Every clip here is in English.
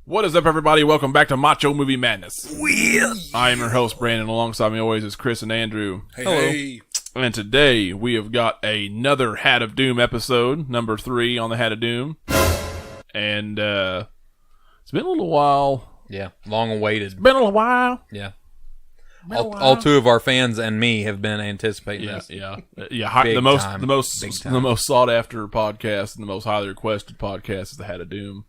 What is up, everybody? Welcome back to Macho Movie Madness. Well, I am your host, Brandon. Alongside me always is Chris and Andrew. Hey. And today we have got another Hat of Doom episode, number 3 on the Hat of Doom. And it's been a little while. Yeah, long awaited. Been a little while. Yeah. All two of our fans and me have been anticipating this. Yeah. Big The most sought after podcast and the most highly requested podcast is the Hat of Doom.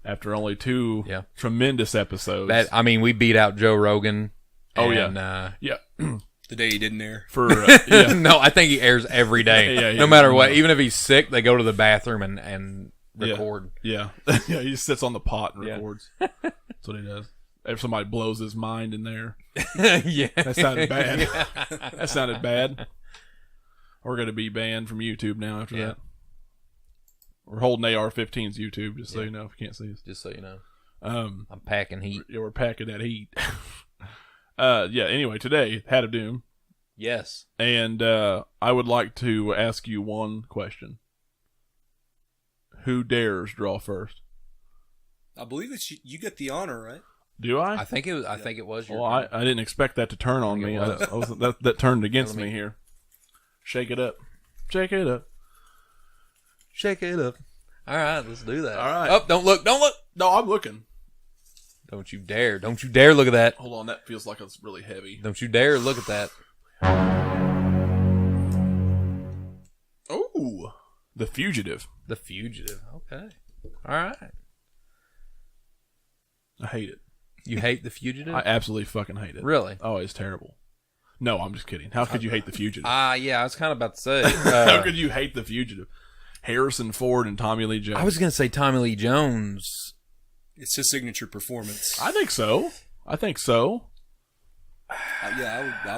After only 2 tremendous episodes. We beat out Joe Rogan. Oh, and, yeah. The day he didn't air. No, I think he airs every day. No matter what. Even if he's sick, they go to the bathroom and record. Yeah. Yeah, he just sits on the pot and records. That's what he does. If somebody blows his mind in there. Yeah. That sounded bad. That sounded bad. We're going to be banned from YouTube now after that. We're holding AR-15's YouTube, just so you know, if you can't see us. Just so you know. I'm packing heat. Yeah, we're packing that heat. Anyway, today, Hat of Doom. Yes. And I would like to ask you one question. Who dares draw first? I believe it's you get the honor, right? Do I? I think it was your Well, I didn't expect that to turn on me. That turned against me here. Shake it up. Shake it up. Shake it up. All right, let's do that. All right. Oh, don't look. No, I'm looking. Don't you dare look at that. Hold on, that feels like it's really heavy. Don't you dare look at that. Oh, The Fugitive. The Fugitive. Okay. All right. I hate it. You hate The Fugitive? I absolutely fucking hate it. Really? Oh, it's terrible. No, I'm just kidding. How could you hate The Fugitive? Yeah, I was kind of about to say. How could you hate The Fugitive? Harrison Ford and Tommy Lee Jones. I was going to say Tommy Lee Jones. It's his signature performance. I think so. I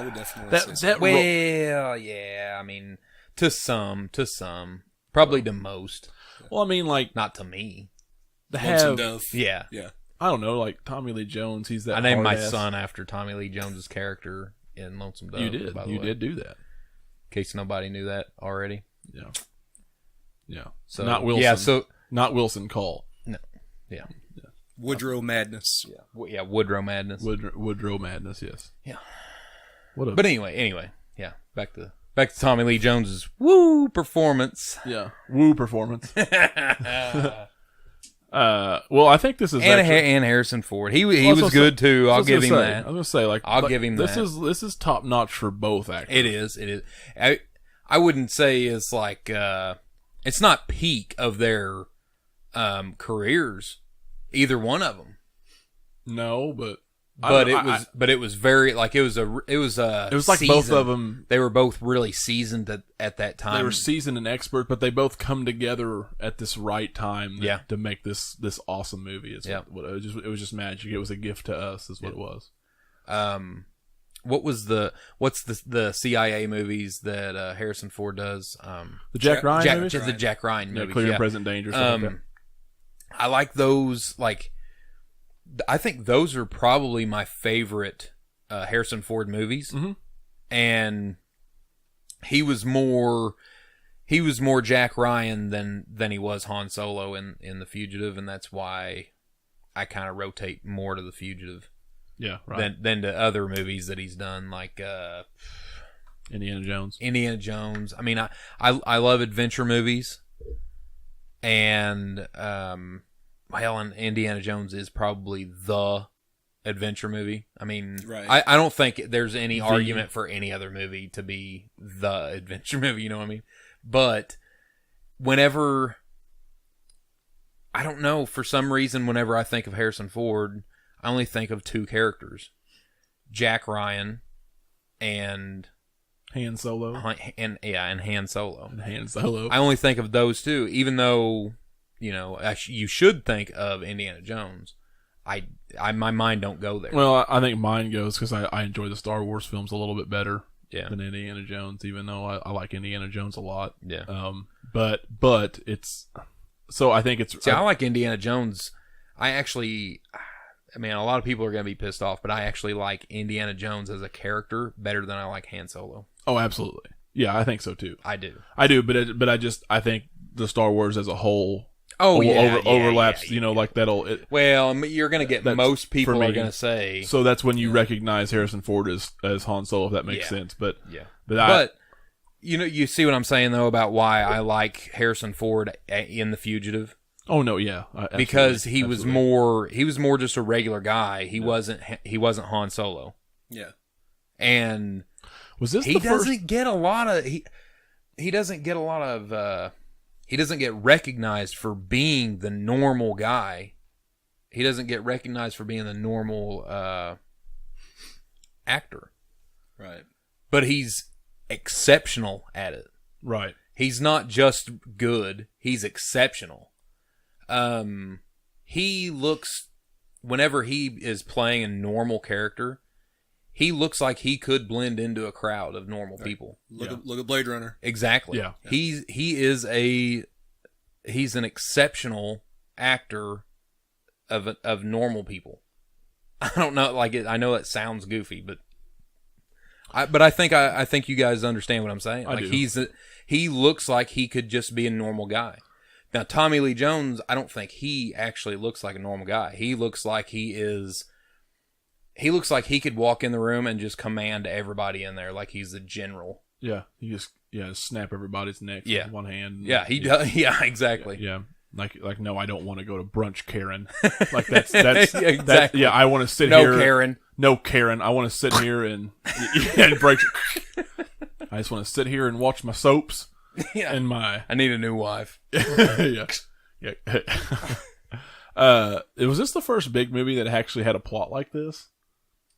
would definitely say so. Well, yeah, I mean, to some. Probably to most. Well, I mean, like... Not to me. Yeah. Yeah. I don't know, like Tommy Lee Jones, he's that I named my hard-ass- son after Tommy Lee Jones's character in Lonesome Dove. You did. By the You way. did do that. In case nobody knew that already. Yeah. Yeah. So, not Wilson. Yeah, not Wilson Call. No. Yeah. Woodrow Madness. Yeah, Woodrow Madness. Woodrow Madness, yes. Yeah. But anyway, yeah. Back to Tommy Lee Jones's woo performance. Yeah. Woo performance. Well, I think this is and Harrison Ford. He was good too. I'll give him that. I was gonna say, I'll give him this that. This is top notch for both actors. It is. I wouldn't say it's like it's not peak of their careers, either one of them. No, but it was very like it was like seasoned. Both of them. They were both really seasoned at that time. They were seasoned and expert, but they both come together at this right time. To make this awesome movie. It was just magic. It was a gift to us. Is what it was. What's the CIA movies that Harrison Ford does? The Jack Ryan movies? The Jack Ryan movies. Clear and Present Danger. I like those. Like, I think those are probably my favorite Harrison Ford movies. Mm-hmm. And he was more Jack Ryan than he was Han Solo in The Fugitive, and that's why I kind of rotate more to The Fugitive. Yeah, right. Than to other movies that he's done, like Indiana Jones. I mean, I love adventure movies, and and Indiana Jones is probably the adventure movie. I mean, right. I don't think there's any argument for any other movie to be the adventure movie. You know what I mean? But whenever, I don't know, for some reason, whenever I think of Harrison Ford, I only think of 2 characters, Jack Ryan and Han Solo. And Han Solo. I only think of those 2, even though, you should think of Indiana Jones. My mind don't go there. Well, I think mine goes because I enjoy the Star Wars films a little bit better than Indiana Jones, even though I like Indiana Jones a lot. Yeah. But it's, so I think it's... See, I like Indiana Jones. A lot of people are going to be pissed off, but I actually like Indiana Jones as a character better than I like Han Solo. Oh, absolutely. Yeah, I think so too. I do. But I think the Star Wars as a whole overlaps. Yeah. Like that'll. Well, you're going to get most people are going to say. So that's when you recognize Harrison Ford as Han Solo, if that makes sense. But you see what I'm saying though about why I like Harrison Ford in The Fugitive. Oh no, yeah, because he was more just a regular guy. He wasn't Han Solo. Yeah, and was this he doesn't get recognized for being the normal guy. He doesn't get recognized for being the normal actor. Right. But he's exceptional at it. Right. He's not just good, he's exceptional. He looks, whenever he is playing a normal character, he looks like he could blend into a crowd of normal people. Look at Blade Runner. Exactly. Yeah. He's an exceptional actor of normal people. I don't know, I know it sounds goofy, but I think you guys understand what I'm saying. I do. He looks like he could just be a normal guy. Now, Tommy Lee Jones, I don't think he actually looks like a normal guy. He looks like he could walk in the room and just command everybody in there like he's the general. Yeah, he just snap everybody's neck with one hand. Yeah, he does. Yeah, exactly. Yeah. Like no, I don't want to go to brunch, Karen. Like that's exactly. I want to sit here. No, Karen. No, Karen. I want to sit here and break. I just want to sit here and watch my soaps. Yeah. And my. I need a new wife. Yeah. Was this the first big movie that actually had a plot like this?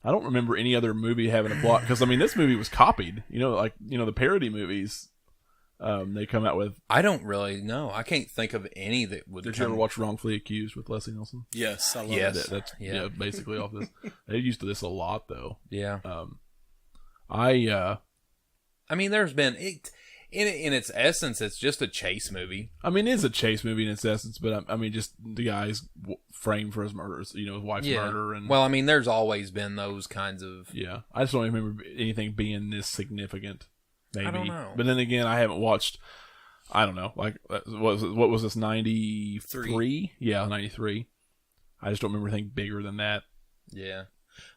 I don't remember any other movie having a plot because this movie was copied. The parody movies. They come out with. I don't really know. I can't think of any that would. Did you ever watch Wrongfully Accused with Leslie Nielsen? Yes, I love it. That's basically off this. They used this a lot though. Yeah. I mean, there's been in its essence, it's just a chase movie. I mean, it's a chase movie in its essence, but I mean, just the guy's framed for his murders. His wife's murder, and well, I mean, there's always been those kinds of. Yeah, I just don't remember anything being this significant. Maybe. I don't know. But then again, I haven't watched. I don't know. Like, what was this? 93? Yeah, 93. I just don't remember anything bigger than that. Yeah.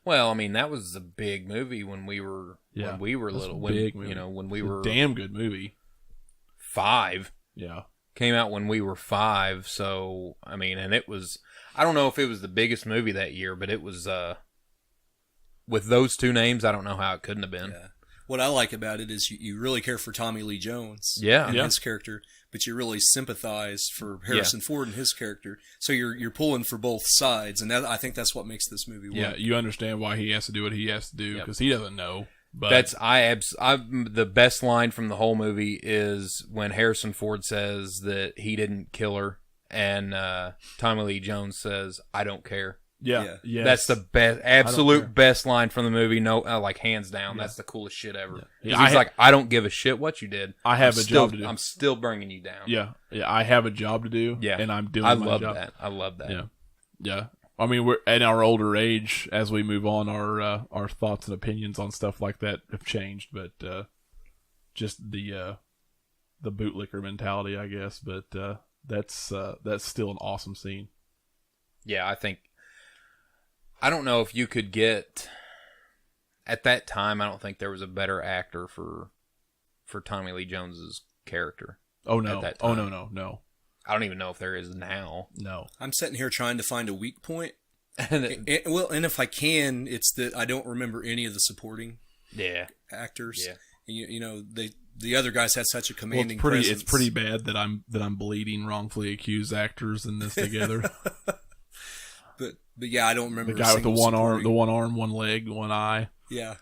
Well, I mean, that was a big movie when we were little. Big movie. When we were damn good movie. 5. Yeah. Came out when we were 5. So I mean, and it was. I don't know if it was the biggest movie that year, but it was. With those two names, I don't know how it couldn't have been. Yeah. What I like about it is you really care for Tommy Lee Jones and his character, but you really sympathize for Harrison Ford and his character. So you're pulling for both sides, and I think that's what makes this movie work. Yeah, you understand why he has to do what he has to do because he doesn't know. But the best line from the whole movie is when Harrison Ford says that he didn't kill her, and Tommy Lee Jones says, "I don't care." Yeah. Yes. That's the absolute best line from the movie. No, like hands down, that's the coolest shit ever. Yeah. He's like, I don't give a shit what you did. I have a job to do. I'm still bringing you down. Yeah, I have a job to do. Yeah, and I'm doing. I my love job. that. I love that. Yeah. I mean, we're at our older age. As we move on, our thoughts and opinions on stuff like that have changed. But just the bootlicker mentality, I guess. But that's still an awesome scene. Yeah, I don't know if you could get at that time. I don't think there was a better actor for Tommy Lee Jones's character. Oh no! At that time. No! I don't even know if there is now. No. I'm sitting here trying to find a weak point. and if I can, it's that I don't remember any of the supporting actors. Yeah. The other guys had such a commanding presence. It's pretty bad that I'm bleeding wrongfully accused actors in this together. But yeah, I don't remember the guy with the one arm, one leg, one eye. Yeah,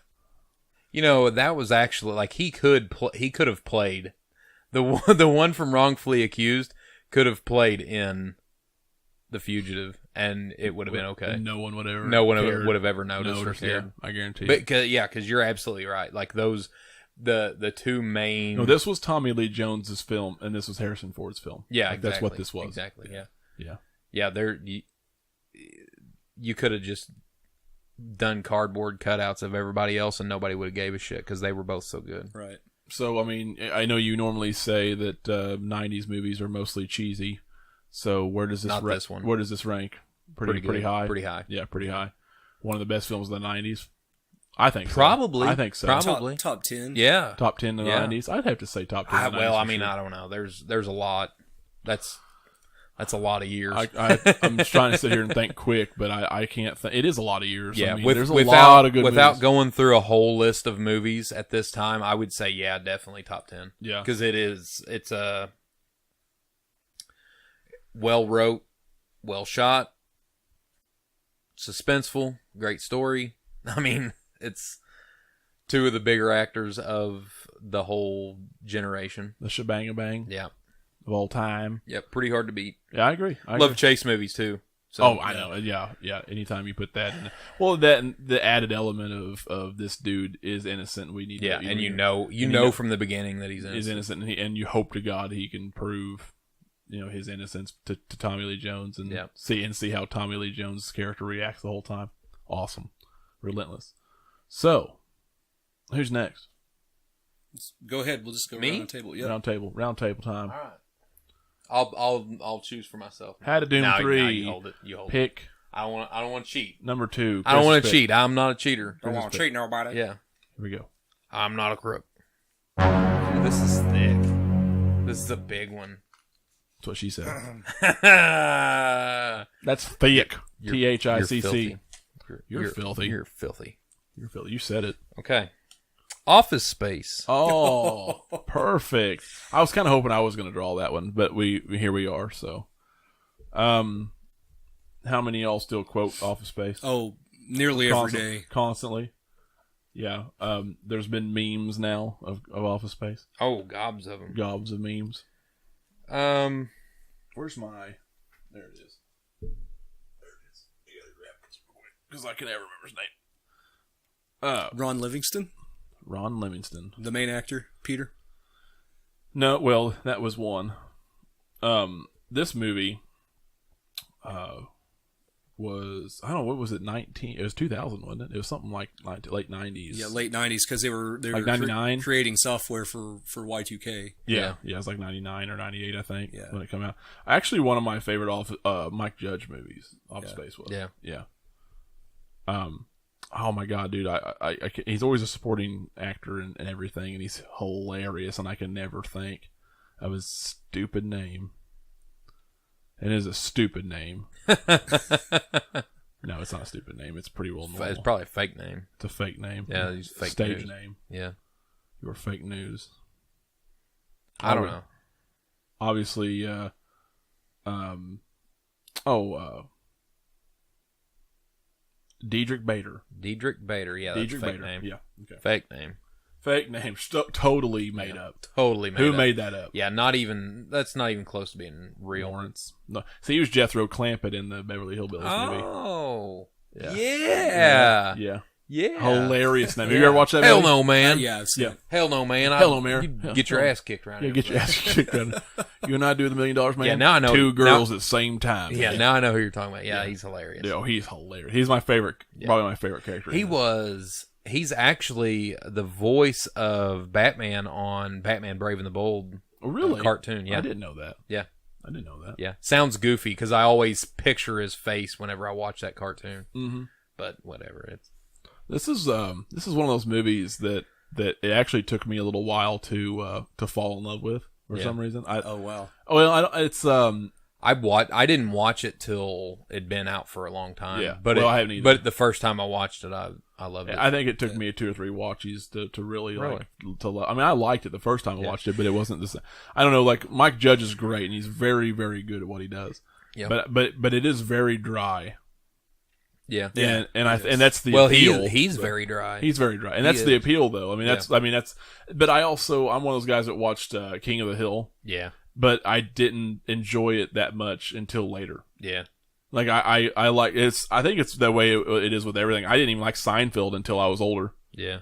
that was actually like he could have played the one from Wrongfully Accused could have played in The Fugitive, and it would have been okay. No one would have ever noticed or cared. I guarantee. But because you're absolutely right. Like those, the two main. No, this was Tommy Lee Jones's film, and this was Harrison Ford's film. Yeah, exactly. That's what this was. Exactly. Yeah. Yeah. You could have just done cardboard cutouts of everybody else and nobody would have gave a shit because they were both so good. Right. So, I mean, I know you normally say that 90s movies are mostly cheesy, So where does this Not this one. Where does this rank? Pretty high. Pretty high. Yeah, pretty high. One of the best films of the 90s. I think probably. So. I think so. Probably top 10. Yeah, top 10 in the 90s. I'd have to say top 10. In the 90s well, I for mean, sure. I don't know. There's a lot. That's a lot of years. I'm just trying to sit here and think quick, but I can't think. It is a lot of years. Yeah, I mean, there's a without, lot of good without movies. going through a whole list of movies at this time, I would say, yeah, definitely top 10. Yeah. Because it's a well wrote, well shot, suspenseful, great story. I mean, it's two of the bigger actors of the whole generation. The shebang-a-bang Yeah. of all time. Yep, pretty hard to beat. Yeah, I agree. Love chase movies too. So, oh, I know. Yeah. Anytime you put that in. Well, that and the added element of this dude is innocent. We need yeah, to, and you know from the beginning that he's innocent. He's innocent, and you hope to God he can prove, his innocence to Tommy Lee Jones and see how Tommy Lee Jones' character reacts the whole time. Awesome. Relentless. So, who's next? Go ahead. We'll just go around the table. Yeah. Round table time. All right. I'll choose for myself. Had to Doom 3. No, you hold it. You hold Pick. it. I don't want to cheat. Number 2. I don't want to cheat. I'm not a cheater. Don't want to cheat nobody. Yeah. Here we go. I'm not a crook. Ooh, this is thick. This is a big one. That's what she said. That's thick. THICC. You're filthy. You're filthy. You're filthy. You said it. Okay. Office Space. Oh, perfect. I was kind of hoping I was going to draw that one, but here we are. So, how many of y'all still quote Office Space? Oh, nearly every day. Constantly. Yeah. There's been memes now of Office Space. Oh, gobs of them. Gobs of memes. Where's my? There it is. You gotta grab this real quick because I can never remember his name. Ron Livingston, the main actor, Peter. No, well, that was one. This movie, was, I don't know, what was it? It was 2000, wasn't it? It was something like late 90s. Yeah, late 90s because they were like 99 creating software for Y2K. Yeah, it was like 99 or 98, I think, when it came out. Actually, one of my favorite Mike Judge movies, Office Space was. Yeah. Oh my God, dude! He's always a supporting actor and everything, and he's hilarious. And I can never think of his stupid name. It is a stupid name. No, it's not a stupid name. It's pretty well normal. It's probably a fake name. It's a fake name. Yeah, he's fake stage news. name. Yeah, your fake news. I don't know. Obviously, Diedrich Bader. Diedrich Bader, yeah, that's Diedrich fake Bader. name. Yeah, okay. Fake name. Fake name. Totally made up. Totally made Who up. made that up? Yeah, that's not even close to being real. Lawrence. No. See, he was Jethro Clampett in the Beverly Hillbillies movie. Oh. Yeah. Yeah. Hilarious name. Have you ever watched that Hell movie? no, man. Yeah. Hell no, man. Hell no, man. You'd get your ass kicked around. Yeah, get your ass kicked around. You and I do the $1 Million Man. Yeah, now I know. Two girls at the same time. Yeah, now I know who you're talking about. Yeah, he's hilarious. Yeah, he's hilarious. He's my favorite, probably my favorite character. He's actually the voice of Batman on Batman Brave and the Bold. Oh, really? Cartoon, yeah. I didn't know that. Yeah. I didn't know that. Yeah. Sounds goofy because I always picture his face whenever I watch that cartoon. Mm-hmm. But whatever. This is one of those movies that it actually took me a little while to fall in love with for some reason. Oh wow. Oh well, it's I didn't watch it till it'd been out for a long time. Yeah. But I haven't either. But the first time I watched it, I loved it. I think it took me 2 or 3 watches to really like to love. I mean, I liked it the first time I watched it, but it wasn't the same. I don't know. Like Mike Judge is great, and he's very, very good at what he does. Yeah. But it is very dry. Yeah. And that's the appeal. He's very dry. He's very dry, and that's the appeal, though. I mean, that's. But I'm one of those guys that watched King of the Hill. Yeah. But I didn't enjoy it that much until later. Yeah. Like I like it's. I think it's the way it is with everything. I didn't even like Seinfeld until I was older. Yeah.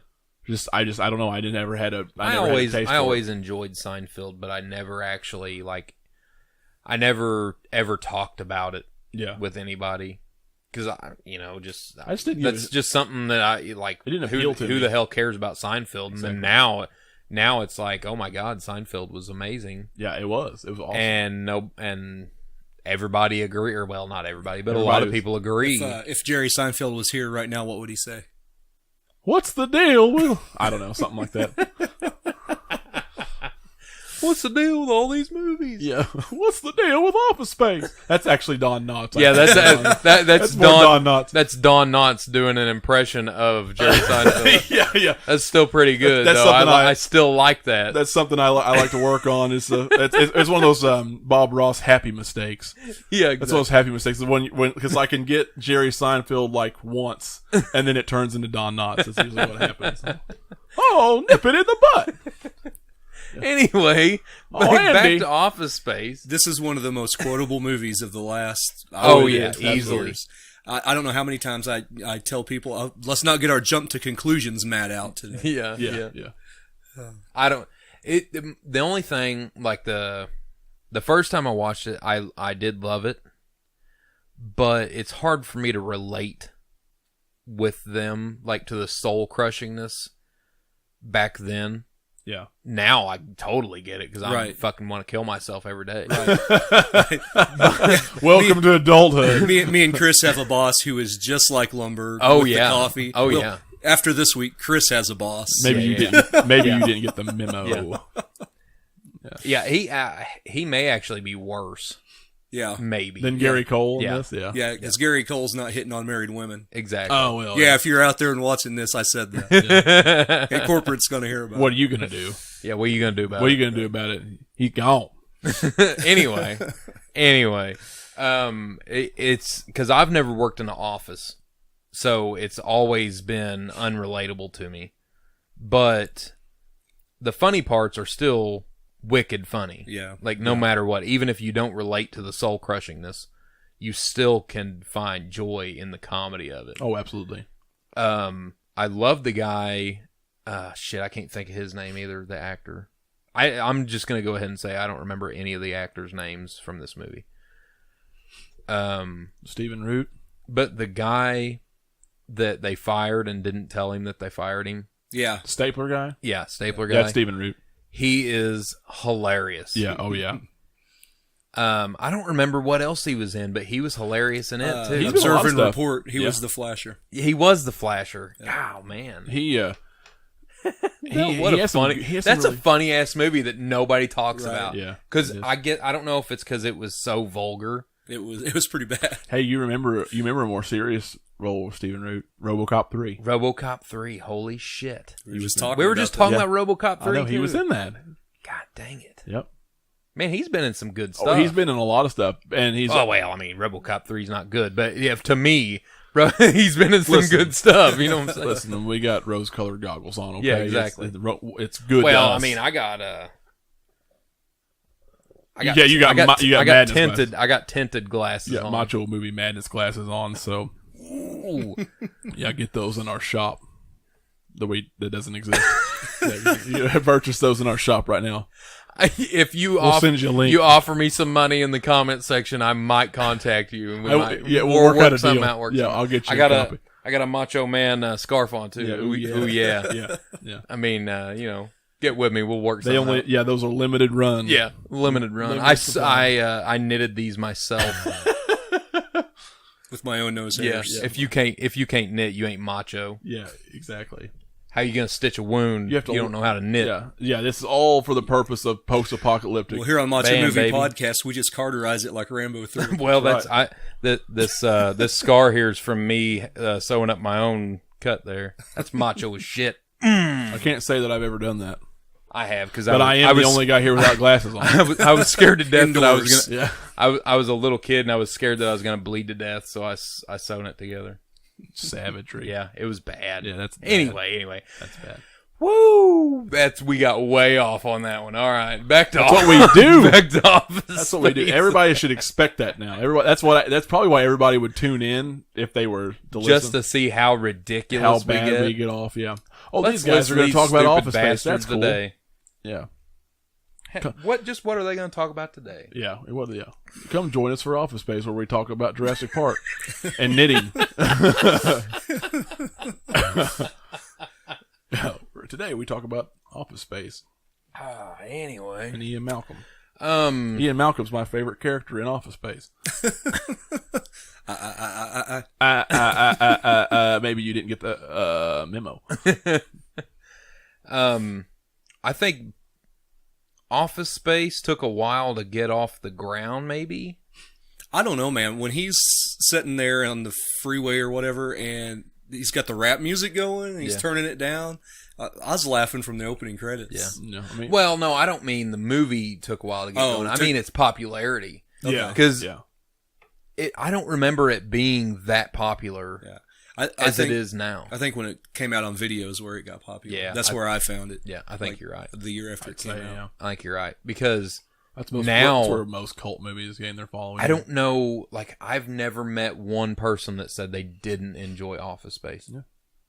I don't know. I never had a. I always enjoyed Seinfeld, but I never actually I never ever talked about it. With anybody. Because I just didn't. That's just something that I like. It didn't appeal to me. Who the hell cares about Seinfeld? And then now it's like, oh my God, Seinfeld was amazing. Yeah, it was. It was awesome. And everybody agree, or well, not everybody, but a lot of people agree. If Jerry Seinfeld was here right now, what would he say? What's the deal with... I don't know, something like that. What's the deal with all these movies? Yeah. What's the deal with Office Space? That's actually Don Knotts. Yeah, that's Don Knotts. That's Don Knotts doing an impression of Jerry Seinfeld. Yeah. That's still pretty good. That's though. something I still like that. That's something I like to work on. It's one of those Bob Ross happy mistakes. Yeah, exactly. That's one of those happy mistakes. Because I can get Jerry Seinfeld like once, and then it turns into Don Knotts. That's usually what happens. Oh, nip it in the butt. Anyway, back to Office Space. This is one of the most quotable movies of the last. Easily. I don't know how many times I tell people, let's not get our jump to conclusions mat out today. Yeah. I don't. The only thing, like the first time I watched it, I did love it, but it's hard for me to relate with them, like to the soul crushingness back then. Yeah. Now I totally get it because I fucking want to kill myself every day. Welcome to adulthood. Me and Chris have a boss who is just like Lumbergh. Oh with yeah. The coffee. Oh yeah. After this week, Chris has a boss. Maybe you didn't. Maybe you didn't get the memo. Yeah. He may actually be worse. Yeah. Maybe. Than Gary Cole. Yeah. Yeah, because Gary Cole's not hitting on married women. Exactly. Oh well. Yeah, if you're out there and watching this, I said that. Hey, corporate's gonna hear about it. What are you gonna do? Yeah. What are you gonna do about it? What are you gonna do about it? He gone. Anyway, it's because I've never worked in an office, so it's always been unrelatable to me. But the funny parts are still wicked funny. Yeah. Like no matter what, even if you don't relate to the soul crushingness, you still can find joy in the comedy of it. Oh, absolutely. I love the guy. I can't think of his name either. The actor. I'm just gonna go ahead and say I don't remember any of the actors' names from this movie. Stephen Root. But the guy that they fired and didn't tell him that they fired him. Yeah. Stapler guy. Yeah, Stapler guy. That's Stephen Root. He is hilarious. Yeah. Oh yeah. I don't remember what else he was in, but he was hilarious in it too. Observe and Report. He was the Flasher. He was the Flasher. Yeah. Oh man. That's a funny ass movie that nobody talks about. Yeah. Because I don't know if it's because it was so vulgar. It was pretty bad. Hey, you remember a more serious role with Stephen Root? RoboCop 3. RoboCop 3. Holy shit. We were just talking about RoboCop 3. I know, he was in that. God dang it. Yep. Man, he's been in some good stuff. Oh, he's been in a lot of stuff, and he's. Oh well, I mean, RoboCop 3 is not good, but yeah, to me, he's been in some good stuff. You know what I'm saying? Listen, we got rose-colored goggles on. Okay? Yeah, exactly. It's good. Well, I mean, I got tinted. I got tinted glasses. Yeah, on. Macho movie madness glasses on. So, yeah, get those in our shop. That doesn't exist. You purchase those in our shop right now. If we'll send you a link. You offer me some money in the comment section, I might contact you, and we'll work out a deal. I'll get you. I got a Macho Man scarf on too. Yeah. Yeah. I mean, get with me. We'll work. Those are limited run. Yeah, limited run. I knitted these myself with my own nose hairs. Yeah. If you can't knit, you ain't macho. Yeah, exactly. How you gonna stitch a wound? You don't know how to knit. Yeah. This is all for the purpose of post-apocalyptic. Well, here on Macho Movie Podcast, we just Carterize it like Rambo 3. Well, this scar here is from me sewing up my own cut there. That's macho as shit. I can't say that I've ever done that. I have because I was the only guy here without glasses on. I was scared to death that I was gonna. Yeah. I was a little kid and I was scared that I was gonna bleed to death, so I sewn it together. Savagery. Yeah, it was bad. Yeah, that's bad. Anyway. That's bad. Woo! We got way off on that one. All right, back to That's what we do. Back to Office. That's what we do. Everybody should expect that now. That's probably why everybody would tune in if they were to listen. Just to see how ridiculous we get off. Yeah. Oh, these guys are going to talk about Office Space. That's cool. Today. Yeah. What are they going to talk about today? Yeah. Come join us for Office Space where we talk about Jurassic Park and knitting. Today we talk about Office Space. Anyway. And Ian Malcolm. Ian Malcolm's my favorite character in Office Space. Maybe you didn't get the memo. I think Office Space took a while to get off the ground, maybe. I don't know, man. When he's sitting there on the freeway or whatever, and he's got the rap music going, and he's turning it down, I was laughing from the opening credits. Yeah. No, well, no, I don't mean the movie took a while to get going. I mean its popularity. Yeah. Because I don't remember it being that popular. Yeah. I think it is now. I think when it came out on videos where it got popular. Yeah, that's where I found it. Yeah, I think you're right. The year after it came out. Yeah. I think you're right. Because that's where most cult movies gain their following. I don't know. Like, I've never met one person that said they didn't enjoy Office Space. Yeah.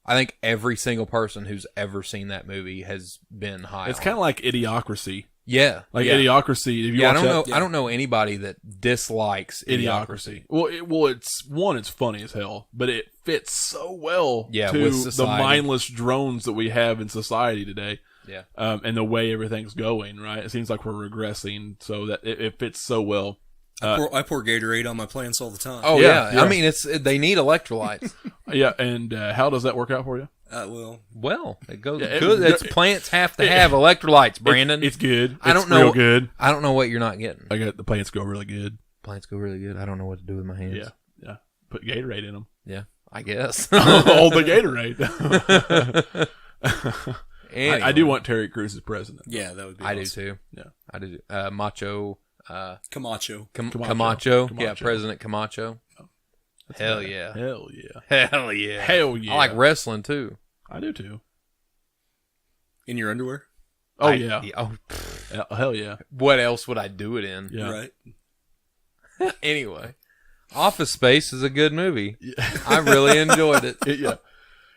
I think every single person who's ever seen that movie has been high. It's kind of like Idiocracy. Yeah, Idiocracy. If you watch I don't know anybody that dislikes Idiocracy. Well, it's funny as hell, but it fits so well to with the mindless drones that we have in society today. Yeah, and the way everything's going, right? It seems like we're regressing, so that it fits so well. I pour Gatorade on my plants all the time. Oh yeah. I mean they need electrolytes. Yeah, and how does that work out for you? Well, it goes good. Plants have to have electrolytes, Brandon. It's good. I don't know. Real good. I don't know what you're not getting. I got the plants go really good. Plants go really good. I don't know what to do with my hands. Yeah. Put Gatorade in them. Yeah, I guess. All the Gatorade. Anyway. I do want Terry Crews as president. Yeah, that would be. I do too. Yeah, I do. Macho. Camacho. Camacho. Yeah, President Camacho. Hell yeah. Hell yeah. Hell yeah. Hell yeah. I like wrestling too. I do too. In your underwear? Oh, yeah. Hell yeah. What else would I do it in? Yeah. Right. Anyway, Office Space is a good movie. Yeah. I really enjoyed it.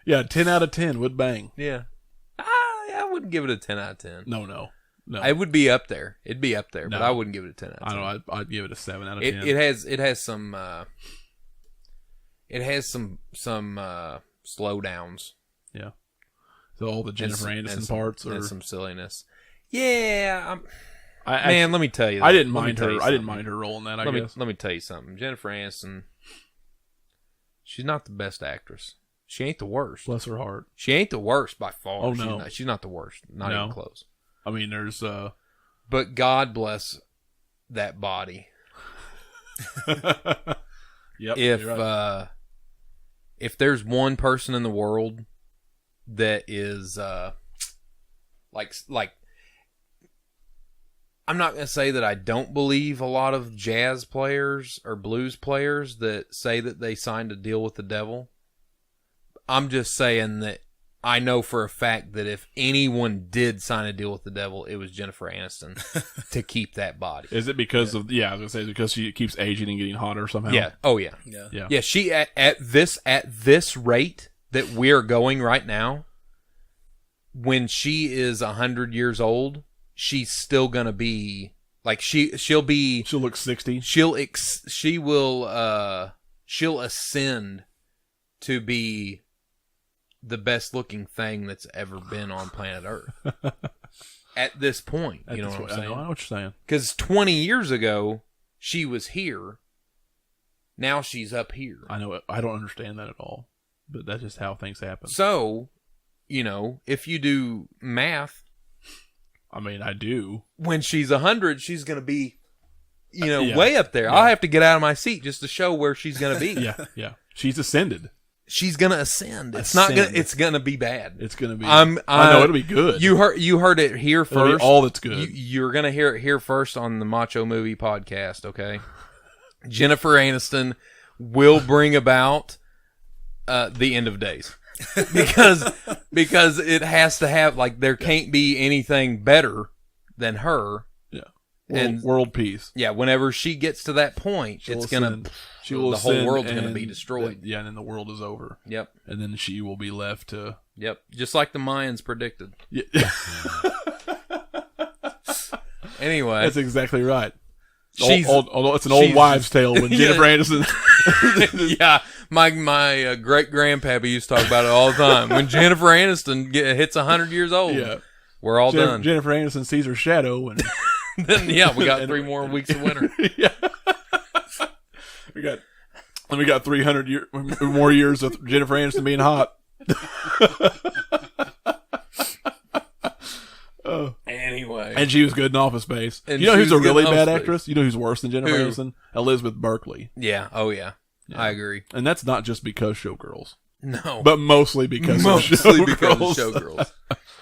Yeah, 10 out of 10 would bang. Yeah. I wouldn't give it a 10 out of 10. No. It would be up there. It'd be up there, but I wouldn't give it a 10 out of 10. I don't know. I'd give it a 7 out of 10. It has some slowdowns. Yeah. So all the Jennifer Aniston parts and some silliness. Yeah. Let me tell you. I didn't mind her. I didn't mind her role in that. I guess. Let me tell you something. Jennifer Aniston. She's not the best actress. She ain't the worst. Bless her heart. She ain't the worst by far. Oh no, she's not the worst. Not even close. I mean, there's. But God bless that body. Yep. If there's one person in the world that is like I'm not going to say that I don't believe a lot of jazz players or blues players that say that they signed a deal with the devil. I'm just saying that I know for a fact that if anyone did sign a deal with the devil, it was Jennifer Aniston to keep that body. Is it because of? Yeah, I was gonna say because she keeps aging and getting hotter somehow. Yeah. Oh yeah. Yeah. She at this rate that we're going right now, when she is 100 years old, she's still gonna be like she'll look 60. She'll ascend to be the best looking thing that's ever been on planet Earth. At this point, you know what I'm saying? I know what you're saying. Because 20 years ago, she was here. Now she's up here. I know. I don't understand that at all. But that's just how things happen. So, if you do math. I mean, I do. When she's 100, she's going to be, way up there. Yeah. I'll have to get out of my seat just to show where she's going to be. Yeah. She's ascended. She's gonna ascend. It's gonna be bad. It's gonna be. I know it'll be good. You heard it here first. It'll be all that's good. You're gonna hear it here first on the Macho Movie Podcast. Okay, Jennifer Aniston will bring about the end of days because it has to have there can't be anything better than her. Yeah, world peace. Yeah, whenever she gets to that point, the whole world's going to be destroyed. And then the world is over. Yep. And then she will be left to... Yep, just like the Mayans predicted. Yeah. Anyway. That's exactly right. Although it's an old wives' tale when Jennifer Aniston... Yeah, my great-grandpappy used to talk about it all the time. When Jennifer Aniston hits 100 years old, we're all done. Jennifer Aniston sees her shadow and... then yeah, we got 3 more weeks of winter. Yeah. we got 300 more years of Jennifer Aniston being hot. Anyway. And she was good in Office Space. And you know who's a really bad actress? You know who's worse than Jennifer Aniston? Elizabeth Berkley. Yeah. Oh, yeah. I agree. And that's not just because Showgirls. No. But mostly because of Showgirls.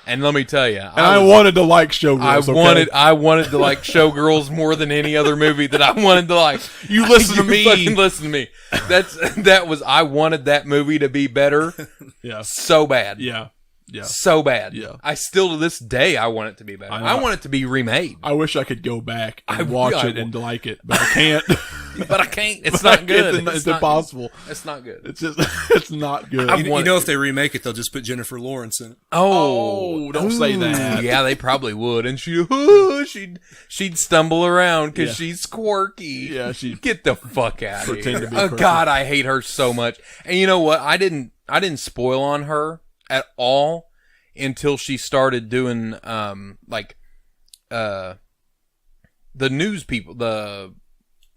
And let me tell you. I wanted to like Showgirls. I wanted to like Showgirls more than any other movie that I wanted to like. You listen to me. Fucking listen to me. I wanted that movie to be better. Yeah. So bad. Yeah. Yeah. So bad. Yeah. I still, to this day, I want it to be better. I want it to be remade. I wish I could go back and watch it and like it, but I can't. But I can't. It's not good. It's impossible. Good. It's not good. It's just, it's not good. You know, if they remake it, they'll just put Jennifer Lawrence in it. Oh, don't say that. Yeah, they probably would. And she'd stumble around because she's quirky. Yeah, she'd get the fuck out of here. Oh God, I hate her so much. And you know what? I didn't spoil on her at all until she started doing the news people,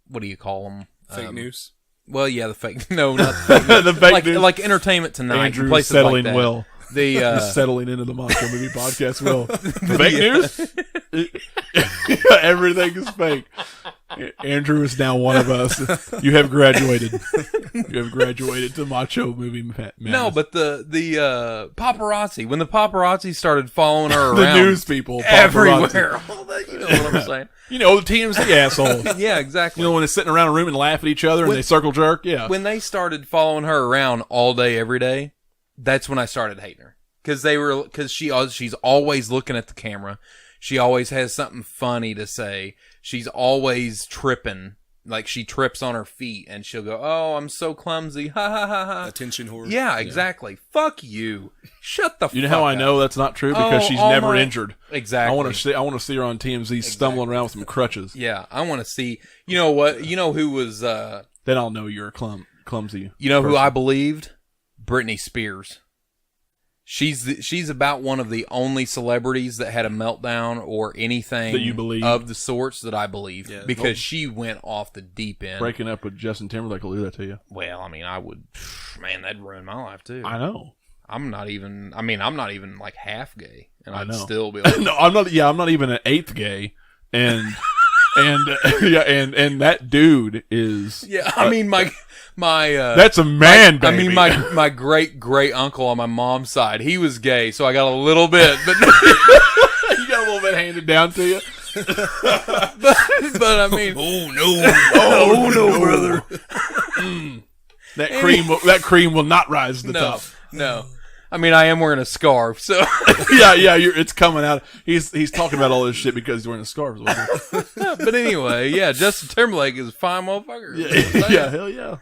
what do you call them? Fake news. Well, yeah, the fake. No, not the fake news. The fake news. Like Entertainment Tonight. Andrew's places settling like that. well. Settling into the Macho Movie Podcast. Well, fake news. Everything is fake. Andrew is now one of us. You have graduated. You have graduated to Macho Movie Madness. No, but the paparazzi. When the paparazzi started following her around, the news people everywhere. You know what I'm saying? You know, the TMZ assholes. Yeah, exactly. You know, when they're sitting around a room and laugh at each other and they circle jerk. Yeah. When they started following her around all day, every day, that's when I started hating her. Because she's always looking at the camera. She always has something funny to say. She's always tripping. Like, she trips on her feet, and she'll go, "Oh, I'm so clumsy." Ha, ha, ha, ha. Attention whore. Yeah, exactly. Yeah. Fuck you. Shut the fuck up. You know how I know that's not true? Because she's never injured. Exactly. I want to see her on TMZ stumbling around with some crutches. Yeah, I want to see. You know what? You know who was... Then I'll know you're a clumsy You know person. who I believed? Britney Spears. She's about one of the only celebrities that had a meltdown or anything that you believe of the sorts that I believe, because she went off the deep end. Breaking up with Justin Timberlake will do that to you. Well, I mean, I would, man, that'd ruin my life too. I know. I'm not even like half gay, and I'd know. still be like, no, I'm not. Yeah, I'm not even an eighth gay, and and that dude is. Yeah, I mean my that's a man, baby. I mean my great uncle on my mom's side, he was gay, so I got a little bit, but you got a little bit handed down to you. but I mean, oh no, brother. That cream will not rise to the top. No. I mean, I am wearing a scarf, so yeah, it's coming out. He's talking about all this shit because he's wearing a scarf. But anyway, yeah, Justin Timberlake is a fine motherfucker. Yeah, hell yeah.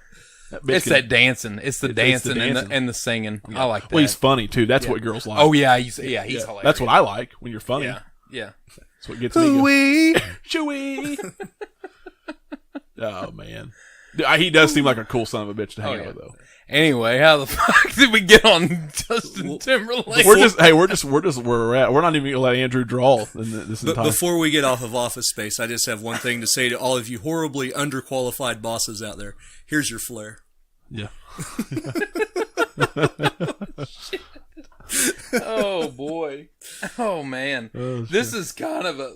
It's that dancing. It's the dancing and the singing. Yeah. I like that. Well, he's funny too. That's what girls like. Oh yeah, he's hilarious. That's what I like when you're funny. Yeah. That's what gets me. Chewy. Oh man, he does seem like a cool son of a bitch to hang out with, though. Anyway, how the fuck did we get on Justin Timberlake? We're where we're at. We're not even gonna let Andrew draw this entire. Before we get off of Office Space, I just have one thing to say to all of you horribly underqualified bosses out there. Here's your flare. Yeah. Oh boy. Oh man. This is kind of a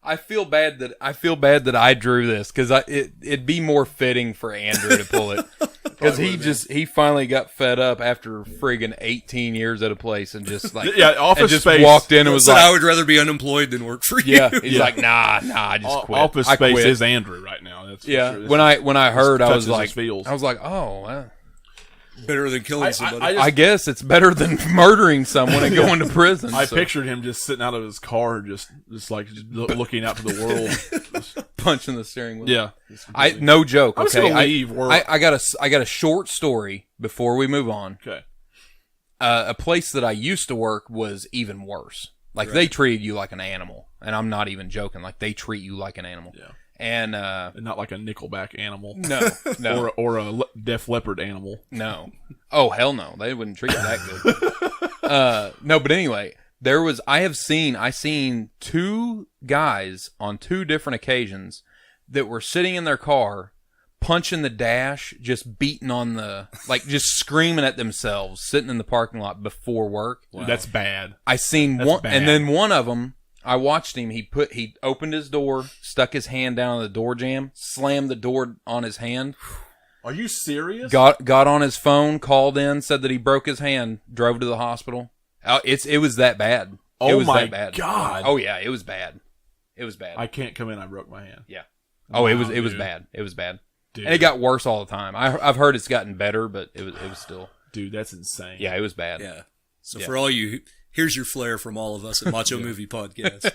I feel bad that I drew this, because it'd be more fitting for Andrew to pull it, because he finally got fed up after friggin' 18 years at a place and just Office Space walked in and was like, I would rather be unemployed than work for you. Yeah, he's like, nah, I just quit. Office Space is Andrew right now. That's yeah. Sure. When I heard, I was like, oh. Better than killing somebody. I guess it's better than murdering someone and going to prison. I pictured him just sitting out of his car, just looking out to the world, punching the steering wheel. Yeah, no joke. I was gonna leave work. I got a short story before we move on. Okay, a place that I used to work was even worse. They treated you like an animal, and I'm not even joking. Like, they treat you like an animal. Yeah. And not like a Nickelback animal. No. or a Def Leppard animal. No. Oh, hell no. They wouldn't treat you that good. No, but anyway, I seen two guys on two different occasions that were sitting in their car, punching the dash, just beating on just screaming at themselves, sitting in the parking lot before work. Wow. That's bad. I seen one, and then one of them, I watched him. He opened his door, stuck his hand down on the door jamb, slammed the door on his hand. Are you serious? Got on his phone, called in, said that he broke his hand, drove to the hospital. It was that bad. Oh, it was my that bad. God. Oh yeah, it was bad. It was bad. I can't come in. I broke my hand. Yeah. Oh, wow, it was dude. bad. It was bad. Dude. And it got worse all the time. I've heard it's gotten better, but it was still. Dude, that's insane. Yeah, it was bad. Yeah. So for all you, here's your flair from all of us at Macho Movie Podcast.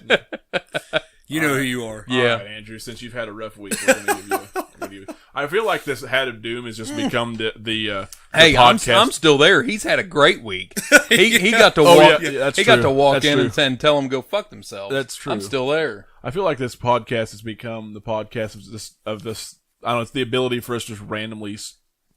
You know who you are. Yeah. All right, Andrew, since you've had a rough week, we're gonna give you I feel like this Hat of Doom has just become the Hey, podcast. I'm still there. He's had a great week. He got to walk. That's he true. got to walk That's in true. and tell them go fuck themselves. That's true. I'm still there. I feel like this podcast has become the podcast of this. I don't know. It's the ability for us to just randomly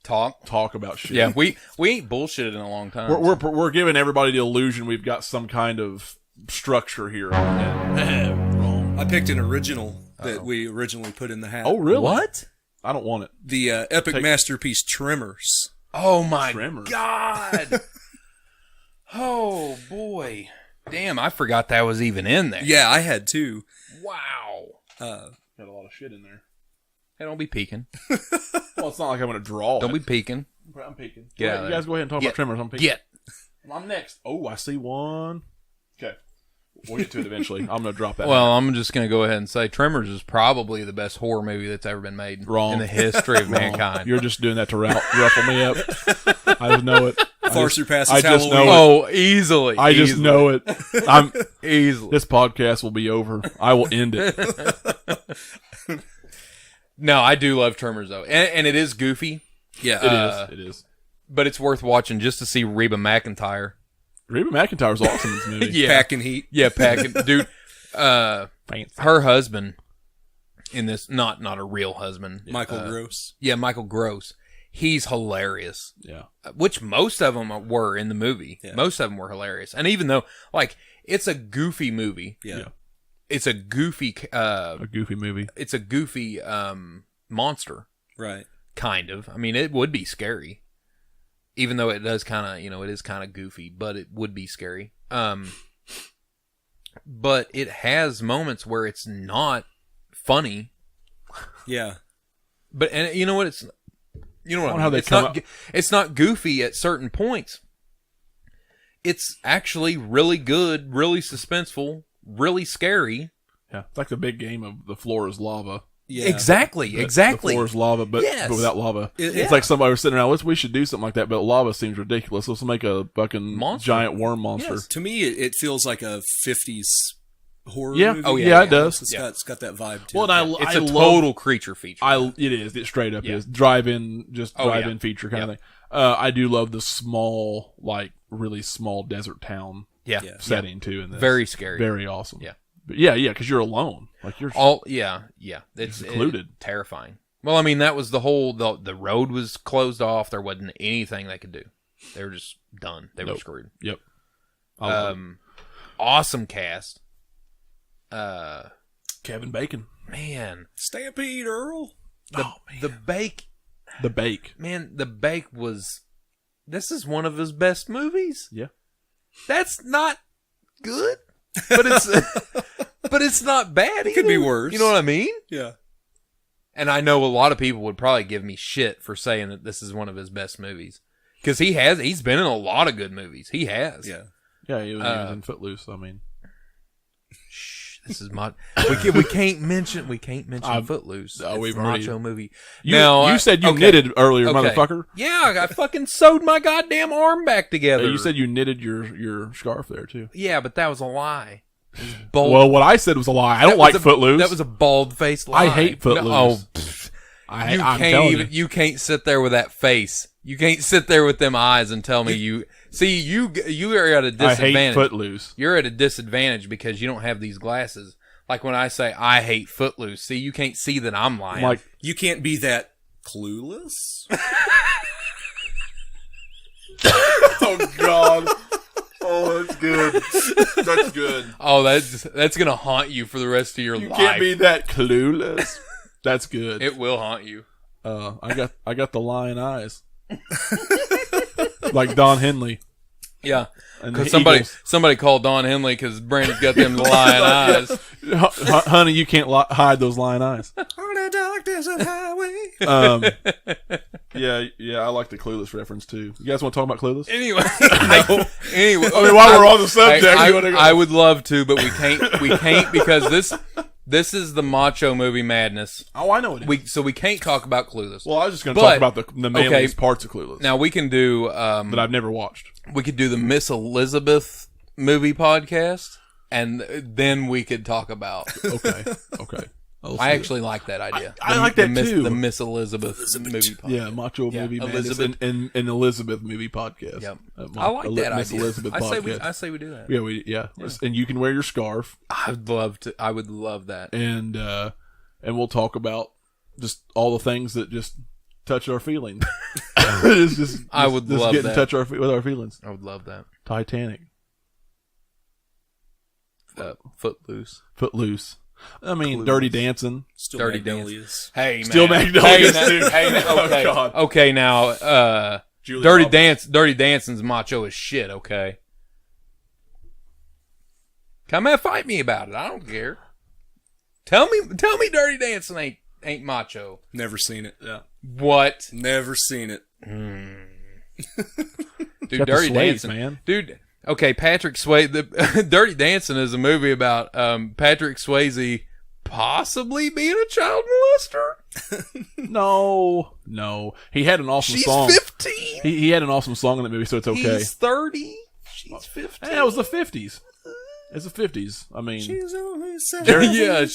talk about shit. Yeah, we ain't bullshitted in a long time. We're giving everybody the illusion we've got some kind of structure here. Wrong. I picked an original that we originally put in the hat. Oh, really? What? I don't want it. The epic masterpiece Tremors. Oh my Tremors. God! Oh boy! Damn, I forgot that was even in there. Yeah, I had two. Wow. Got a lot of shit in there. Hey, don't be peeking. Well, it's not like I'm going to draw Don't it. be peeking. I'm peeking. Yeah, you guys go ahead and talk about Tremors. I'm peeking. Get. I'm next. Oh, I see one. Okay. We'll get to it eventually. I'm going to drop that. Well, I'm just going to go ahead and say Tremors is probably the best horror movie that's ever been made Wrong. in the history of mankind. You're just doing that to ruffle me up. I just know it. Far surpasses I just Halloween. know it. Oh, easily. I just know it. I'm Easily. This podcast will be over. I will end it. No, I do love Tremors, though. And it is goofy. Yeah. It is. But it's worth watching just to see Reba McEntire. Reba McEntire's awesome in this movie. Yeah. Packing heat. Yeah, packing. Dude, Fancy. her husband in this, not a real husband. Michael Gross. Yeah, Michael Gross. He's hilarious. Yeah. Which most of them were in the movie. Yeah. Most of them were hilarious. And even though, it's a goofy movie. Yeah. It's a goofy... A goofy movie. It's a goofy monster. Right. Kind of. I mean, it would be scary. Even though it does kind of, it is kind of goofy, but it would be scary. But it has moments where it's not funny. Yeah. But, and you know what? It's How it's not goofy at certain points. It's actually really good, really suspenseful, really scary. Yeah. It's like the big game of the floor is lava. Yeah. Exactly. The floor is lava, but without lava. It's like somebody was sitting around, we should do something like that, but lava seems ridiculous. Let's make a fucking giant worm monster. Yes. To me, it feels like a 50s horror Yeah. movie. Oh, yeah, it does. It's got that vibe to Well, it. and It's I a love, total creature feature. it is. It straight up is. Drive-in feature kind of thing. I do love the small, really small desert town setting, too. In this. Very scary. Very awesome. Yeah. But yeah, because you're alone. You're It's secluded. Terrifying. Well, I mean, that was the whole, the road was closed off. There wasn't anything they could do. They were just done. They were screwed. Yep. Awesome cast. Kevin Bacon. Man. Stampede Earl. The Bake. The Bake. Man, The Bake was, this is one of his best movies. Yeah. That's not good, but it's not bad either. Could be worse. You know what I mean? Yeah. And I know a lot of people would probably give me shit for saying that this is one of his best movies. Because he's been in a lot of good movies. He has. Yeah. Yeah, he was in Footloose, I mean. Shh, this is my... we can't mention Footloose. Oh, we've it's a already... Macho movie. You said you knitted earlier, motherfucker. Yeah, I fucking sewed my goddamn arm back together. You said you knitted your scarf there, too. Yeah, but that was a lie. It was bold. Well, what I said was a lie. I don't like Footloose. That was a bald-faced lie. I hate Footloose. You can't sit there with that face. You can't sit there with them eyes and tell me you... See, you are at a disadvantage. I hate Footloose. You're at a disadvantage because you don't have these glasses. Like when I say, I hate Footloose. See, you can't see that I'm lying. You can't be that clueless. Oh, God. Oh, that's good. That's good. Oh, that's gonna haunt you for the rest of your life. You can't be that clueless. That's good. It will haunt you. I got the lion eyes, like Don Henley. Yeah, And because the somebody called Don Henley because Brandon's got them lion eyes. Honey, you can't hide those lion eyes. On a dark desert highway. Yeah, I like the Clueless reference too. You guys want to talk about Clueless? Anyway, I mean, while we're on the subject, I would love to, but we can't because this is the Macho movie madness. Oh, I know it is. So we can't talk about Clueless. Well, I was just going to talk about the manliest parts of Clueless. Now we can do that I've never watched. We could do the Miss Elizabeth movie podcast, and then we could talk about. Okay. I actually like that idea. I like that too. The Miss Elizabeth movie podcast. Yeah, Macho movie Elizabeth and Elizabeth movie podcast. Yep. I like that Miss idea. Elizabeth podcast. I say we do that. Yeah, and you can wear your scarf. I would love that. And we'll talk about just all the things that just touch our feelings. It's just I would love get that. in touch with our feelings. I would love that. Titanic. Footloose. I mean, Clueless. Dirty Dancing. Still Dirty Magnolias. Hey, man. Still Magnolias, too. Okay. Oh, God. Okay, now, Julia Dirty Dancing's Macho as shit, okay? Come and fight me about it. I don't care. Tell me Dirty Dancing ain't Macho. Never seen it. Yeah. What? Never seen it. Dude, Dirty Dancing, man. Dude, okay, Patrick Swayze. Dirty Dancing is a movie about Patrick Swayze possibly being a child molester. No. He had an awesome song. She's 15. He had an awesome song in that movie, so it's okay. He's 30. She's 15. Hey, it was the 50s. It's the 50s. I mean, She's only 17.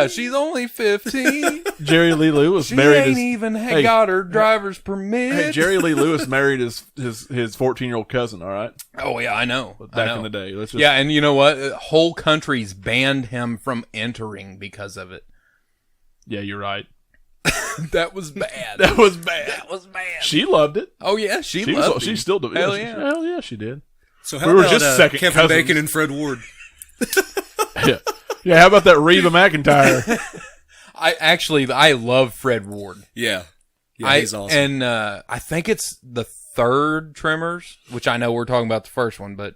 She's only 15. Jerry Lee Lewis She married ain't even got her driver's permit. Hey, Jerry Lee Lewis married his 14-year-old cousin. All right. Oh yeah, I know. Back in the day, yeah, and you know what? Whole countries banned him from entering because of it. Yeah, you're right. That was bad. That was bad. She loved it. Oh yeah, she loved it. She still did. Hell yeah. Hell yeah, she did. So how about second Kevin cousins. Bacon and Fred Ward? Yeah. How about that Reba McEntire? I love Fred Ward. Yeah, he's awesome. And I think it's the third Tremors, which I know we're talking about the first one, but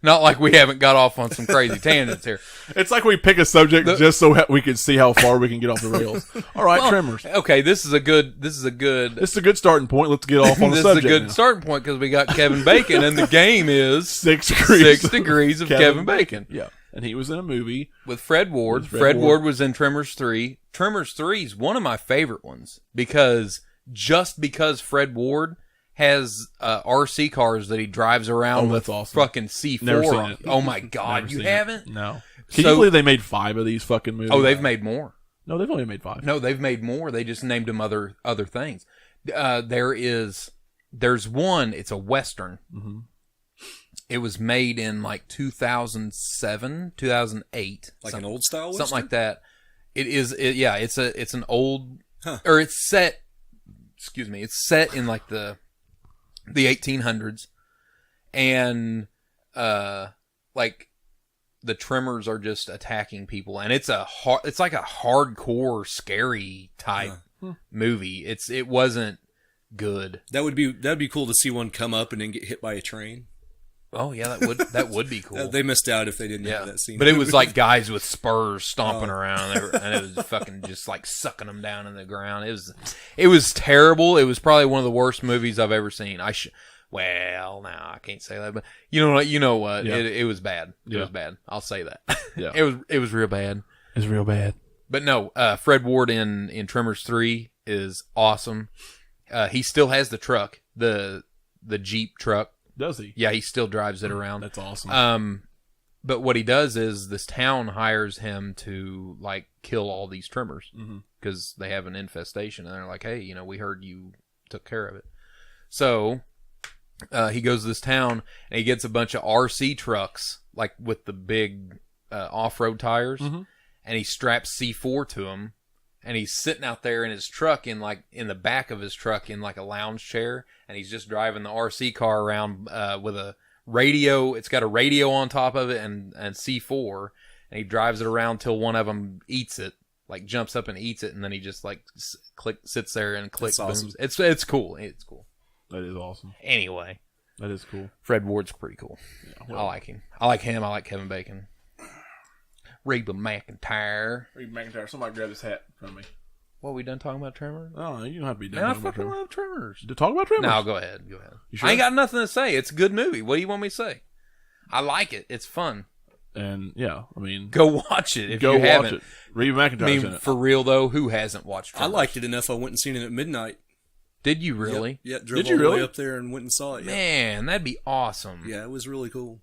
not like we haven't got off on some crazy tangents here. It's like we pick a subject just so we can see how far we can get off the rails. All right, Tremors. Okay, this is a good It's a good starting point. Let's get off on the subject. This is a good starting point because we got Kevin Bacon, and the game is 6 degrees. 6 degrees of Kevin Bacon. Yeah, and he was in a movie with Fred Ward. Fred Ward was in Tremors 3. Tremors 3 is one of my favorite ones because Fred Ward has RC cars that he drives around with fucking C4. Never seen it. Oh my God, you haven't? No. Can you believe they made 5 of these fucking movies? Oh, they've made more. No, they've only made 5. No, they've made more. They just named them other things. There's one. It's a Western. Mm-hmm. It was made in like 2007, 2008, like an old style Western? something like that. It is. It's an old, or it's set. Excuse me. It's set in like the 1800s, and like the Tremors are just attacking people, and it's like a hardcore scary type movie. It wasn't good. That'd be cool to see one come up and then get hit by a train. Oh yeah, that would be cool. They missed out if they didn't have that scene. But it was like guys with spurs stomping around, and it was fucking just like sucking them down in the ground. It was terrible. It was probably one of the worst movies I've ever seen. Well, I can't say that, but you know what? Yeah. It was bad. It was bad. I'll say that. Yeah. It was real bad. It's real bad. But no, Fred Ward in Tremors 3 is awesome. He still has the truck, the Jeep truck. Does he? Yeah, he still drives it around. That's awesome. But what he does is this town hires him to like kill all these Tremors because they have an infestation, and they're like, "Hey, we heard you took care of it." So he goes to this town and he gets a bunch of RC trucks, like with the big off-road tires, and he straps C4 to them. And he's sitting out there in his truck, in the back of his truck, in like a lounge chair, and he's just driving the RC car around with a radio. It's got a radio on top of it and C4, and he drives it around till one of them eats it, like jumps up and eats it, and then he just like sits there and clicks. Awesome. Booms. It's cool. It's cool. That is awesome. Anyway, that is cool. Fred Ward's pretty cool. Yeah, well, I like him. I like him. I like Kevin Bacon. Reba McEntire. Somebody grab this hat from me. What, we done talking about Tremors? Oh, you don't have to be done. Man, I fucking love Tremors. To talk about Tremors? No, go ahead. You sure? I ain't got nothing to say. It's a good movie. What do you want me to say? I like it. It's fun. And yeah, I mean, go watch it if you haven't. Watch it. Reba McEntire's in it. For real though, who hasn't watched Tremors? I liked it enough. I went and seen it at midnight. Did you really? Yeah, drove all the way up there and went and saw it. Yeah. Man, that'd be awesome. Yeah, it was really cool.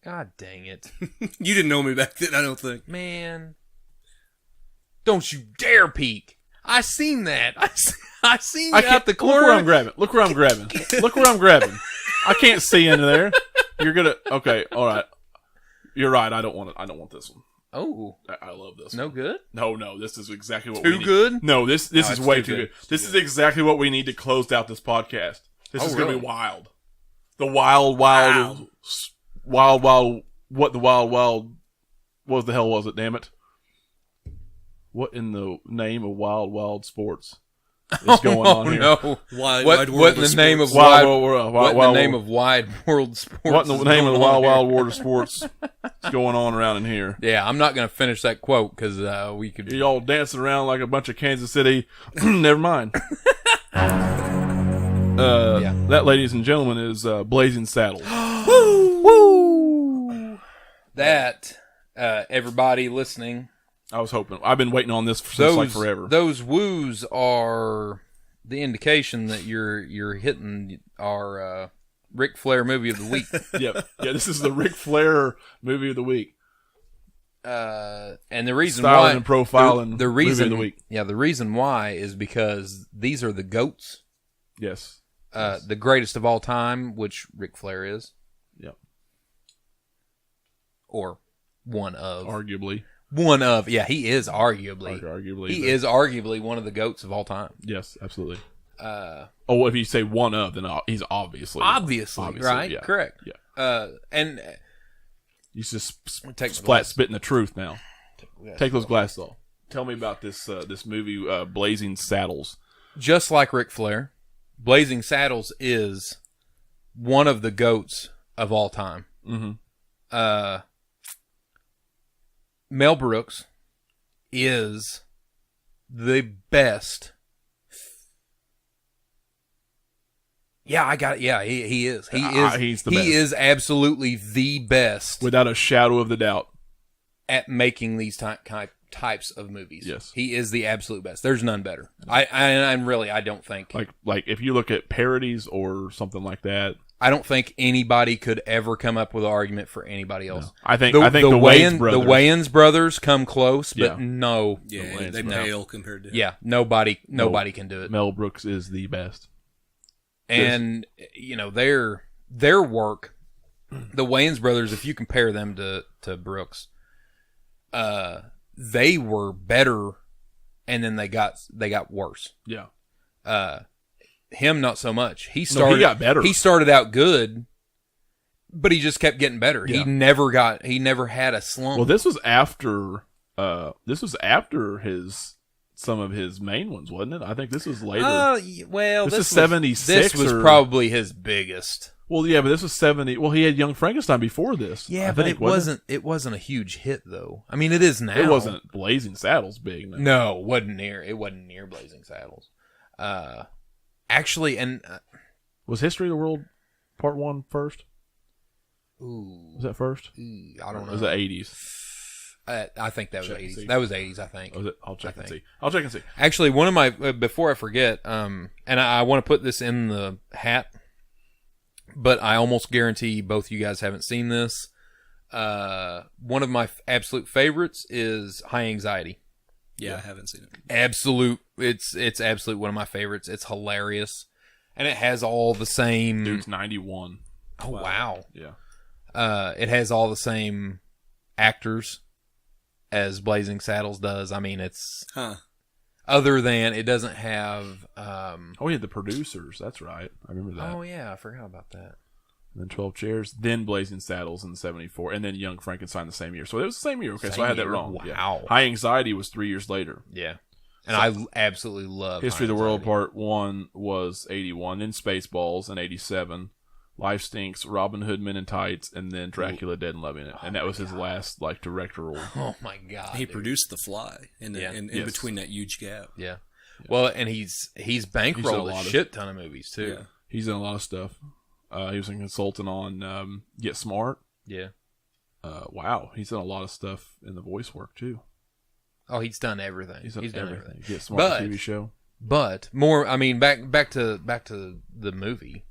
God dang it! You didn't know me back then, I don't think. Man, don't you dare peek! I seen that. I seen it out the corner. Look where I'm grabbing. Look where I'm grabbing. I can't see into there. You're gonna. Okay, all right. You're right. I don't want it. I don't want this one. Oh, I love this. No one. good. No. This is exactly what too we need. good. No, this is way too good. This is exactly what we need to close out this podcast. This is gonna be wild. The wild. What the wild was the hell was it? Damn it! What in the name of wild sports is going on here? No. What in the name of wide world sports? What in the name of the wild world of sports is going on around in here? Yeah, I'm not going to finish that quote because we could. You all dancing around like a bunch of Kansas City. Never mind. That, ladies and gentlemen, is Blazing Saddles. Woo! That everybody listening. I was hoping. I've been waiting on this since like forever. Those woos are the indication that you're hitting our Ric Flair movie of the week. Yeah. This is the Ric Flair movie of the week. And the reason Styling why and profiling the reason movie of the week. Yeah, the reason why is because these are the GOATs. Yes. The greatest of all time, which Ric Flair is. Yep. Or one of. Arguably. One of. Yeah, he is arguably. He is arguably one of the GOATs of all time. Yes, absolutely. If you say one of, then he's obviously, right? Yeah. Correct. Yeah. And he's just spitting the truth now. Take those glasses off. Tell me about this movie, Blazing Saddles. Just like Ric Flair, Blazing Saddles is one of the GOATs of all time. Mm-hmm. Mel Brooks is the best. Yeah, I got it. Yeah, he is. He is. He's the best. He is absolutely the best, without a shadow of the doubt, at making these types of movies. Yes, he is the absolute best. There's none better. I don't think like if you look at parodies or something like that. I don't think anybody could ever come up with an argument for anybody else. No. I think the Wayans brothers come close, but no. Yeah, they pale compared to. Yeah, nobody can do it. Mel Brooks is the best. And their work, the Wayans brothers, if you compare them to Brooks, they were better, and then they got worse. Yeah. Him not so much. He got better. He started out good, but he just kept getting better. Yeah. He never had a slump. Well, this was after some of his main ones, wasn't it? I think this was later. This is 76. This was probably his biggest. Well, yeah, but this was 70. Well, he had Young Frankenstein before this. Yeah, but it wasn't a huge hit though. I mean, it is now. It wasn't Blazing Saddles big. No, it wasn't near Blazing Saddles. Actually, and was History of the World Part 1 first? Ooh, was that first? I don't know. Was that 80s? I think that was 80s. That was 80s, I think. Was it? I'll check and see. Actually, one of my before I forget, and I want to put this in the hat, but I almost guarantee both you guys haven't seen this. One of my absolute favorites is High Anxiety. Yeah, I haven't seen it. It's absolute one of my favorites. It's hilarious, and it has all the same. Dude's 91. Oh wow. Yeah. It has all the same actors as Blazing Saddles does. I mean, it's other than it doesn't have. Oh yeah, the producers. That's right. I remember that. Oh yeah, I forgot about that. and then 12 Chairs, then Blazing Saddles in 74, and then Young Frankenstein the same year. So it was the same year. Okay, so I had that wrong. Wow. Yeah. High Anxiety was 3 years later. Yeah. And I absolutely love History of the World Part 1 was 81, then Spaceballs in 87, Life Stinks, Robin Hood Men in Tights, and then Dracula Dead and Loving It. And that was his last directorial. Oh my God. He produced The Fly in between that huge gap. Yeah. Well, and he's bankrolled a shit ton of movies too. Yeah. He's in a lot of stuff. He was a consultant on Get Smart. Yeah. Wow, he's done a lot of stuff in the voice work too. Oh, he's done everything. He's done everything. Get Smart TV show. But more, I mean, back to the movie.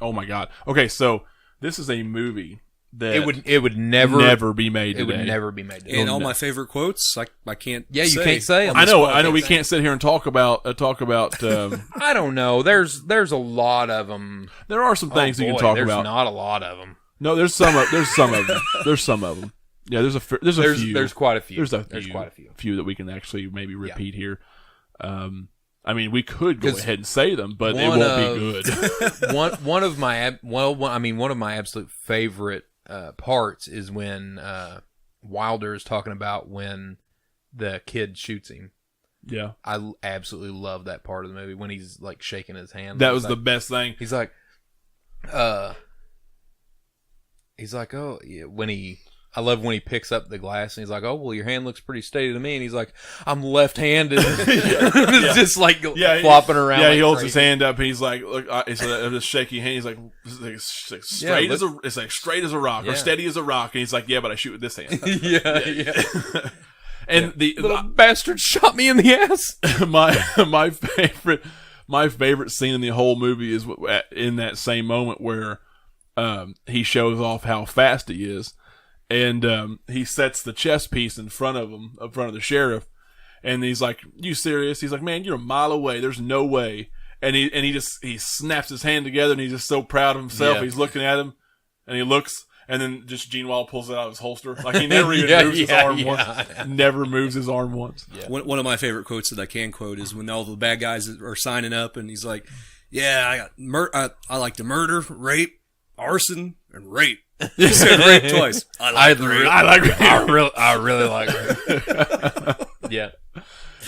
Oh my God. Okay, so this is a movie that it would never be made today. It would never be made today. And all my favorite quotes, I can't. Yeah, you can't say them. I know. We can't sit here and talk about. I don't know. There's a lot of them. There are some things you can talk about. There's not a lot of them. No, there's some of them. There's some of them. Yeah, there's a few. There's quite a few. There's quite a few that we can actually maybe repeat here. I mean, we could go ahead and say them, but it won't be good. one of my absolute favorite parts is when Wilder is talking about when the kid shoots him. Yeah, I absolutely love that part of the movie when he's like shaking his hand. That was the best thing. He's like, oh, yeah, I love when he picks up the glass and he's like, oh, well, your hand looks pretty steady to me. And he's like, I'm left-handed. It's just like flopping around. Yeah, like he holds crazy. his hand up. And he's like, look, it's a shaky hand. He's like, straight as a rock or steady as a rock. And he's like, yeah, but I shoot with this hand. yeah. And the little bastard shot me in the ass. my favorite scene in the whole movie is in that same moment where he shows off how fast he is. And he sets the chess piece in front of the sheriff, and he's like, "You serious?" He's like, "Man, you're a mile away. There's no way." And he snaps his hand together, and he's just so proud of himself. Yeah. He's looking at him, and he looks, and then just Gene Wilder pulls it out of his holster. Like he never even moves his arm once. Never moves his arm once. Yeah. One of my favorite quotes that I can quote is when all the bad guys are signing up, and he's like, "Yeah, I like to murder, rape, arson, and rape." You said rape twice. I like rape. I really like rape. Yeah.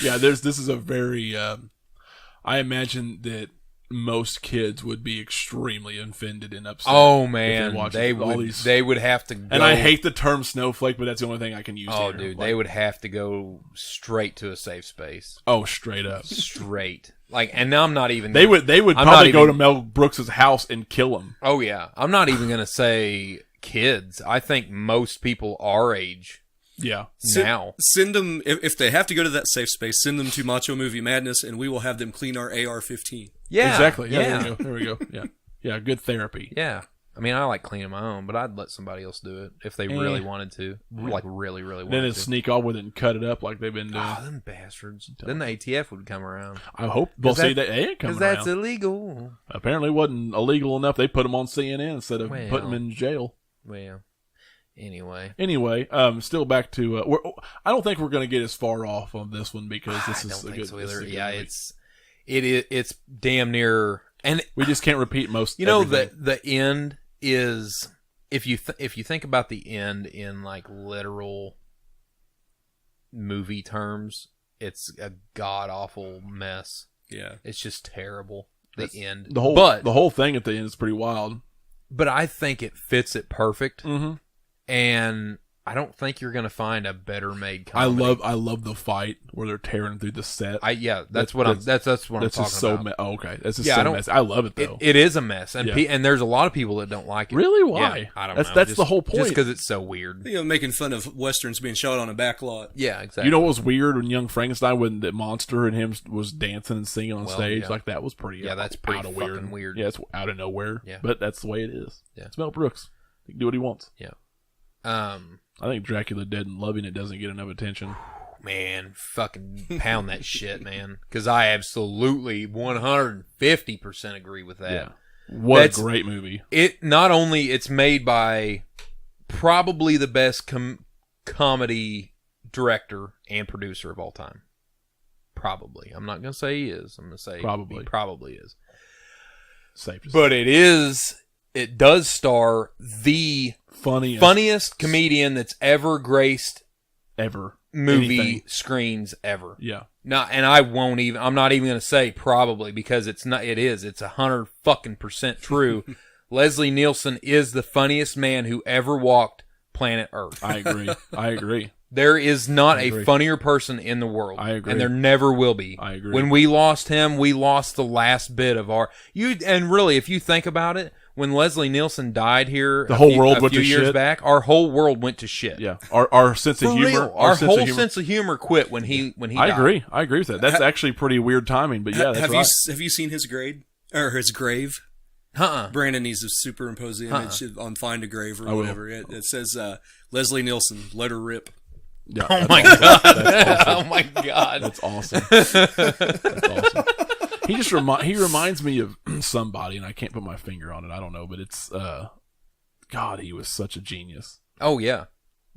Yeah, this is a very I imagine that most kids would be extremely offended and upset. Oh man, they would have to go. And I hate the term snowflake, but that's the only thing I can use. Oh here. dude, they would have to go straight to a safe space. Oh, straight up. Straight. Like, and now I'm not even. They would probably go to Mel Brooks's house and kill him. Oh yeah, I'm not even gonna say kids. I think most people our age. Yeah. Now send them if they have to go to that safe space. Send them to Macho Movie Madness, and we will have them clean our AR-15. Yeah, exactly. Yeah, there we go. Yeah, yeah, good therapy. Yeah. I mean, I like cleaning my own, but I'd let somebody else do it if they really wanted to. Like, really, really wanted to. Then sneak off with it and cut it up like they've been doing. Oh, them bastards. Then the ATF would come around. I hope. Well, see, they ain't coming around. Because that's illegal. Apparently, it wasn't illegal enough. They put them on CNN instead of putting them in jail. Well, anyway, still back to... I don't think we're going to get as far off on this one because this is a good... Yeah, it's damn near... And we just can't repeat most. The end is if you think about the end in like literal movie terms, it's a god awful mess. Yeah, it's just terrible. The end, the whole thing at the end is pretty wild. But I think it fits it perfect, mm-hmm. and I don't think you're going to find a better made comedy. I love the fight where they're tearing through the set. That's what I'm talking about. Okay, that's just so messy. I love it though. It is a mess, and and there's a lot of people that don't like it. Really? Why? Yeah, I don't know. That's the whole point. Just because it's so weird. Making fun of westerns being shot on a back lot. Yeah, exactly. You know what was weird when Young Frankenstein, when the monster and him was dancing and singing on stage? Yeah. Like that was pretty. Yeah, that's pretty fucking weird. Yeah, it's out of nowhere. Yeah, but that's the way it is. Yeah, it's Mel Brooks. He can do what he wants. Yeah. I think Dracula Dead and Loving It doesn't get enough attention. Man, fucking pound that shit, man. Because I absolutely 150% agree with that. Yeah. What a great movie. It not only it's made by probably the best comedy director and producer of all time. Probably. I'm not going to say he is. I'm going to say probably. he probably is. Safe to say. But it is it does star the funniest comedian that's ever graced movie anything. Screens ever. Yeah. And I'm not even going to say probably, because it's 100% true. Leslie Nielsen is the funniest man who ever walked planet Earth. I agree. There is not a funnier person in the world. I agree. And there never will be. I agree. When we lost him, we lost the last bit of and really, if you think about it, when Leslie Nielsen died here a few years back, our whole world went to shit. Yeah. Our sense of humor. Our whole sense of humor quit when he died. I agree with that. That's actually pretty weird timing, but yeah, that's right. Have you seen his grave? Brandon needs to superimpose the image on Find a Grave or whatever. It says Leslie Nielsen, let her rip. Yeah, oh my god! Oh my god! That's awesome. That's awesome. He reminds me of somebody, and I can't put my finger on it. I don't know, but it's God. He was such a genius. Oh yeah.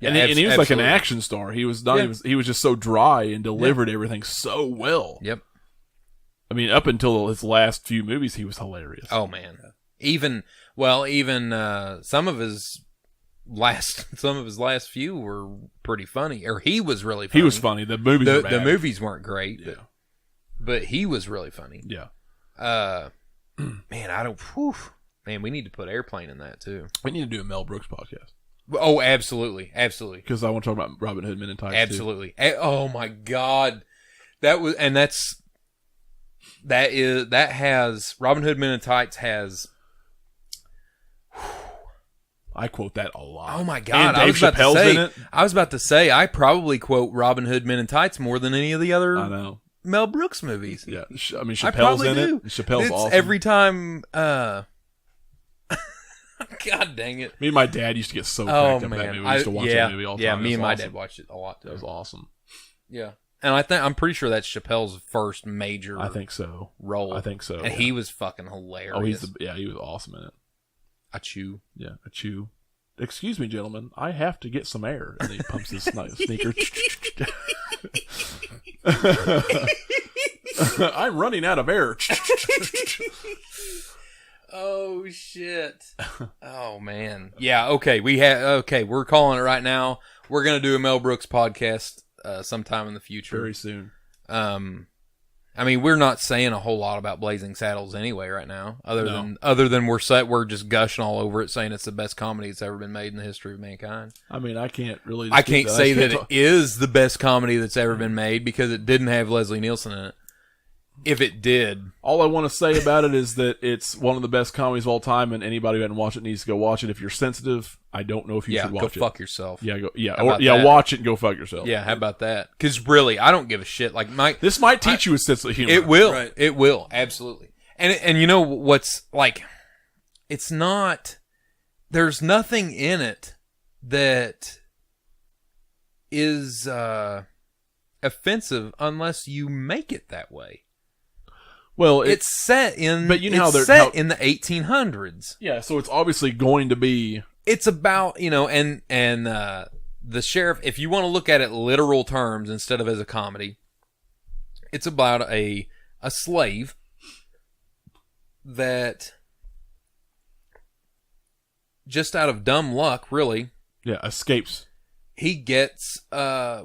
And he was like an action star. He was not. He was just so dry and delivered everything so well. Yep. I mean, up until his last few movies, he was hilarious. Oh man. Even some of his last few were pretty funny, or he was really funny. He was funny. The movies were bad. The movies weren't great. Yeah. But he was really funny. Yeah. Man, we need to put Airplane in that too. We need to do a Mel Brooks podcast. Oh, absolutely. Absolutely. Because I want to talk about Robin Hood Men in Tights. Absolutely. Oh my god. That has Robin Hood Men in Tights has. I quote that a lot. Oh my god! And Dave Chappelle's in it. I was about to say I probably quote Robin Hood Men in Tights more than any of the other Mel Brooks movies. Yeah, I mean Chappelle's in it. Chappelle's awesome. Every time. God dang it! Me and my dad used to get so cracked up that movie. We used to watch that movie all the time. Yeah, me and my dad watched it a lot too. That was awesome. Yeah. And I'm pretty sure that's Chappelle's first major. I think so. Role. I think so. And he was fucking hilarious. Oh, he was awesome in it. Achoo. Yeah, achoo. Excuse me, gentlemen. I have to get some air. And he pumps his sneaker. I'm running out of air. Oh shit. Oh man. Yeah. Okay. We're calling it right now. We're gonna do a Mel Brooks podcast sometime in the future. Very soon. I mean, we're not saying a whole lot about Blazing Saddles anyway right now, other than we're just gushing all over it, saying it's the best comedy that's ever been made in the history of mankind. I mean, I can't say that it is the best comedy that's ever been made because it didn't have Leslie Nielsen in it. If it did. All I want to say about it is that it's one of the best comedies of all time, and anybody who hasn't watched it needs to go watch it. If you're sensitive, I don't know if you should watch it. Go fuck yourself. Yeah, watch it and go fuck yourself. Yeah, how about that? Because really, I don't give a shit. Like this might teach you a sense of humor. It will. Right. It will. Absolutely. And you know what's like? It's not. There's nothing in it that is offensive unless you make it that way. Well, it's set in, but you know in the 1800s. Yeah, so it's obviously going to be. It's about and the sheriff. If you want to look at it literal terms instead of as a comedy, it's about a slave that just out of dumb luck, really, escapes. He gets a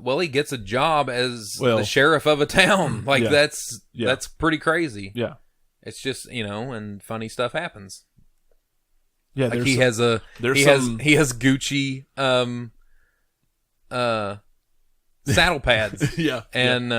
job as the sheriff of a town. Like that's pretty crazy. Yeah. It's just, and funny stuff happens. Yeah, like he has Gucci saddle pads. Yeah. And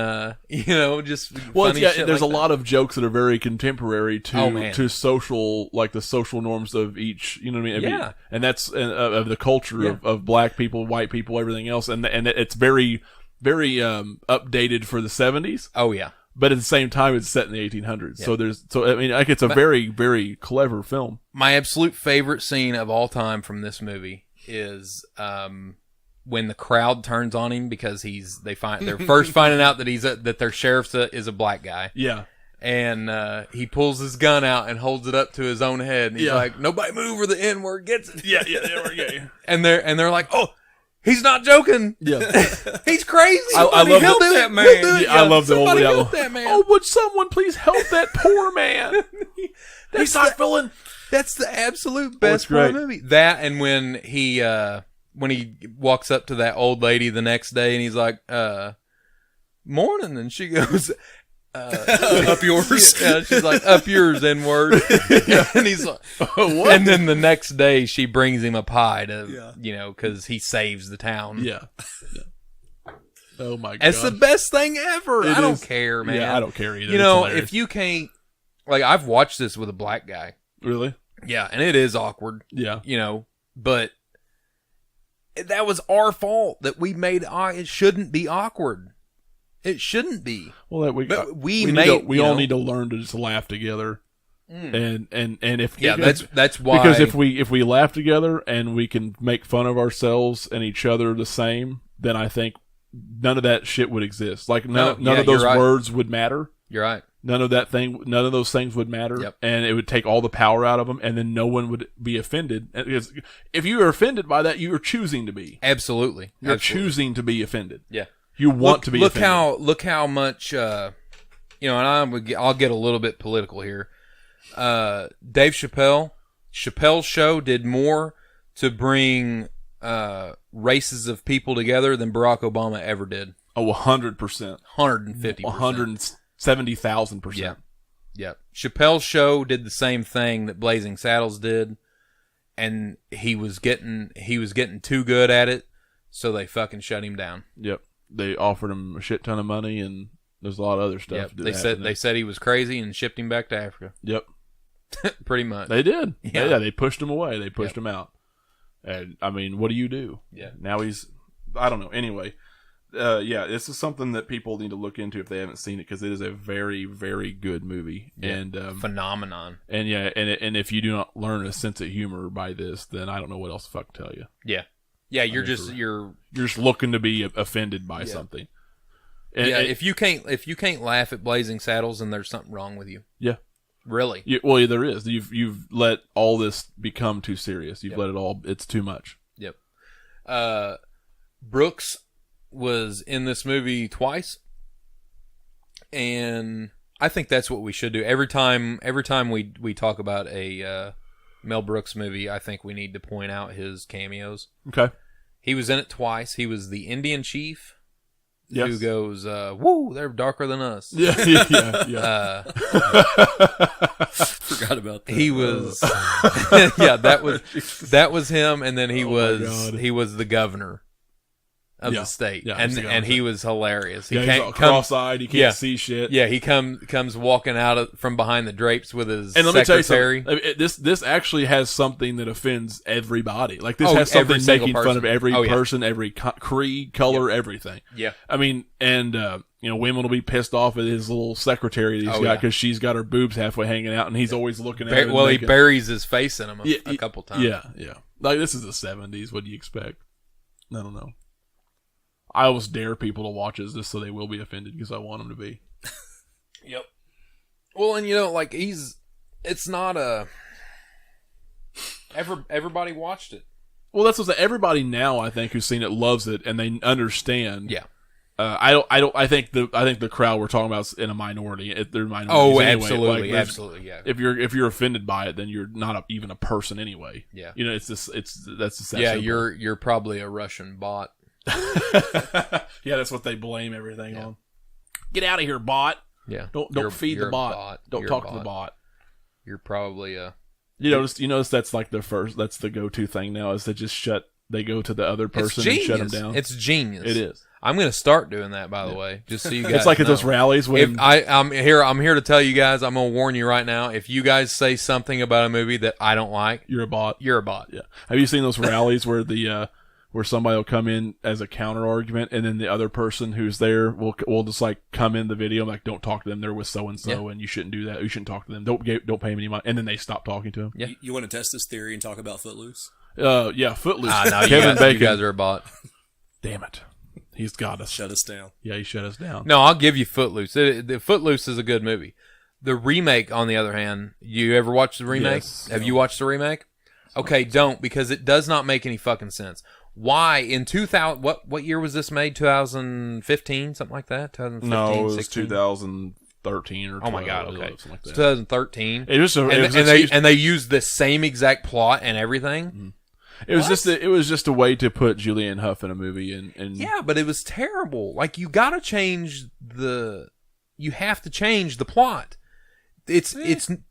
just funny shit. There's a lot of jokes that are very contemporary to social, like the social norms of each, you know what I mean? Yeah. And that's of the culture of black people, white people, everything else, and it's very very updated for the 70s. Oh yeah. But at the same time, it's set in the 1800s. Yeah. So I mean, like it's a very, very clever film. My absolute favorite scene of all time from this movie is when the crowd turns on him because they're first finding out that that their sheriff is a black guy. Yeah. And he pulls his gun out and holds it up to his own head, and he's like, "Nobody move, or the N-word gets it." Yeah, the N-word, yeah. And they're like, "Oh, he's not joking. Yeah, he's crazy. I love that man. I love the whole help that man. Oh, would someone please help that poor man? He's not feeling. That's the absolute best part of the movie. That, and when he walks up to that old lady the next day and he's like, morning, and she goes, up yours. Yeah, she's like, up yours, N-word. And he's like, what? And then the next day she brings him a pie to, because he saves the town. Yeah. Oh my god. It's the best thing ever. I don't care, man. Yeah, I don't care either. If you can't, I've watched this with a black guy. Really? Yeah, and it is awkward. Yeah. But that was our fault that we made it shouldn't be awkward. It shouldn't be. Well, we all need to learn to just laugh together, and if that's why, because if we laugh together and we can make fun of ourselves and each other the same, then I think none of that shit would exist. Like none of those words would matter. You're right. None of those things would matter, and it would take all the power out of them, and then no one would be offended. Because if you are offended by that, you are choosing to be. Absolutely, you're choosing to be offended. Yeah. You want to be offended. Look how much, and I'll get a little bit political here. Dave Chappelle's show did more to bring races of people together than Barack Obama ever did. Oh, 100%. 150%. 170,000%. Yeah. Chappelle's show did the same thing that Blazing Saddles did, and he was getting too good at it, so they fucking shut him down. Yep. They offered him a shit ton of money, and there's a lot of other stuff. Yep. They said he was crazy and shipped him back to Africa. Yep. Pretty much. They did. Yeah. They pushed him away. They pushed him out. And I mean, what do you do? Yeah. Now I don't know. Anyway, this is something that people need to look into if they haven't seen it, because it is a very, very good movie and phenomenon. And and if you do not learn a sense of humor by this, then I don't know what else to fuck tell you. Yeah. Yeah, you're just looking to be offended by something. And, if you can't laugh at Blazing Saddles, then there's something wrong with you. Yeah, really. Well, there is. You've let all this become too serious. You've let it all. It's too much. Yep. Brooks was in this movie twice, and I think that's what we should do every time we talk about a Mel Brooks movie. I think we need to point out his cameos. Okay. He was in it twice. He was the Indian chief who goes, woo, they're darker than us. Yeah. Forgot about that. He was, that was him. And then he was the governor of the state. Yeah, and he was hilarious. He's all cross-eyed. He can't see shit. Yeah, he comes walking out from behind the drapes with his and let me secretary. Tell you something. This actually has something that offends everybody. Like this has something making fun of every person, every creed, color, everything. Yeah. I mean, and women will be pissed off at his little secretary that he's got because she's got her boobs halfway hanging out, and he's always looking at her. Well, he buries his face in them a couple times. Yeah. Like this is the 70s. What do you expect? I don't know. I always dare people to watch this just so they will be offended because I want them to be. Yep. Well, and it's not everybody watched it. Well, that's what everybody now I think who's seen it loves it and they understand. Yeah. I think the crowd we're talking about is in a minority. They're minorities. Oh, anyway. absolutely, absolutely, yeah. If you're offended by it, then you're not even a person anyway. Yeah. That's the simple. Yeah, you're probably a Russian bot. Yeah, that's what they blame everything on. Get out of here, bot. Yeah. Don't feed the bot. Don't talk to the bot. You're probably You notice that's like that's the go-to thing now is they go to the other person and shut them down. It's genius. It is. I'm going to start doing that, by the way, just so you guys It's like know. at those rallies when I'm here to tell you guys, I'm going to warn you right now, if you guys say something about a movie that I don't like, you're a bot. You're a bot. Yeah. Have you seen those rallies where where somebody will come in as a counter argument, and then the other person who's there will just like come in the video like, don't talk to them. They're with so and so, and you shouldn't do that. You shouldn't talk to them. Don't pay them any money, and then they stop talking to them. Yeah. You want to test this theory and talk about Footloose? Yeah, Footloose. No, Kevin Bacon. You guys are a bot. Damn it. He's got us. Shut us down. Yeah, he shut us down. No, I'll give you Footloose. The Footloose is a good movie. The remake, on the other hand, you ever watch the remake? Yes. Have you watched the remake? Okay, don't, because it does not make any fucking sense. Why in 2000? What year was this made? 2015, something like that. 2015, No, it was 16? 2013 2013 or 12, oh my god, okay, something like that. 2013. And they used the same exact plot and everything. Mm-hmm. It was just a way to put Julianne Hough in a movie, and yeah, but it was terrible. Like you have to change the plot. It's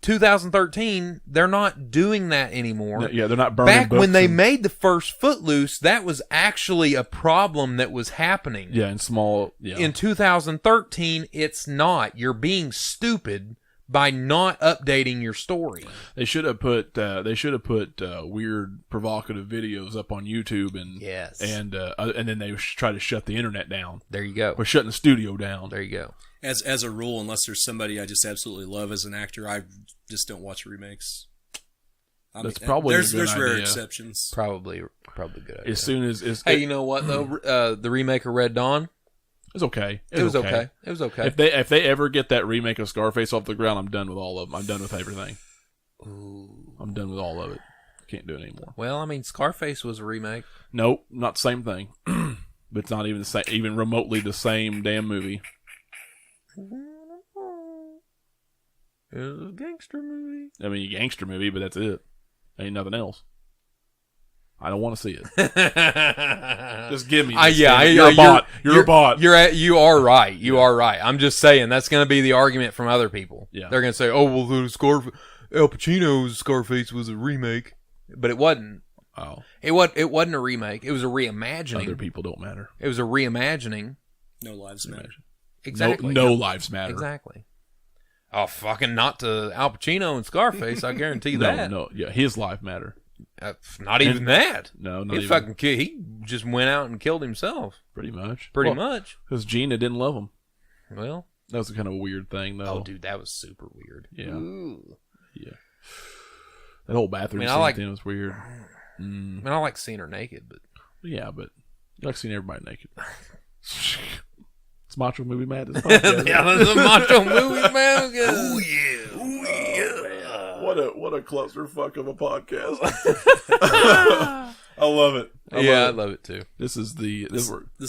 2013. They're not doing that anymore. Yeah, they're not burning. Back when they made the first Footloose, that was actually a problem that was happening. Yeah, in small. Yeah. In 2013, it's not. You're being stupid by not updating your story. They should have put weird, provocative videos up on YouTube, and then they try to shut the internet down. There you go. We're shutting the studio down. There you go. As a rule, unless there's somebody I just absolutely love as an actor, I just don't watch remakes. That's probably there's a good rare idea. exceptions. Probably good idea. As soon as hey, you know what though? The remake of Red Dawn. It's okay. It was okay. It was okay. If they ever get that remake of Scarface off the ground, I'm done with all of them. I'm done with everything. Ooh. I'm done with all of it. Can't do it anymore. Well, I mean, Scarface was a remake. Nope, not the same thing. But it's not even the same, even remotely the same damn movie. It was a gangster movie. I mean, a gangster movie, but that's it. Ain't nothing else. I don't want to see it. Just give me this. You're a bot. You're a bot. You are right. You are right. I'm just saying that's going to be the argument from other people. Yeah. They're going to say, "Oh, well, Al Pacino's Scarface was a remake," but it wasn't. Oh, it wasn't a remake. It was a reimagining. Other people don't matter. It was a reimagining. No lives matter. Exactly. No lives matter. Exactly. Oh, fucking not to Al Pacino and Scarface. I guarantee that. No. Yeah, his life matter. Not even that. No, not he even. Fucking kid. He just went out and killed himself. Pretty much. Pretty much. Because Gina didn't love him. Well, that was kind of a weird thing, though. Oh, dude, that was super weird. Yeah. Ooh. Yeah. That whole bathroom scene was weird. I mean, I like seeing her naked, but yeah, but you like seeing everybody naked. It's Macho Movie Madness. Yeah, that's a Macho Movie Madness. Oh yeah. Oh yeah. What a clusterfuck of a podcast. I love it. I love it too. This is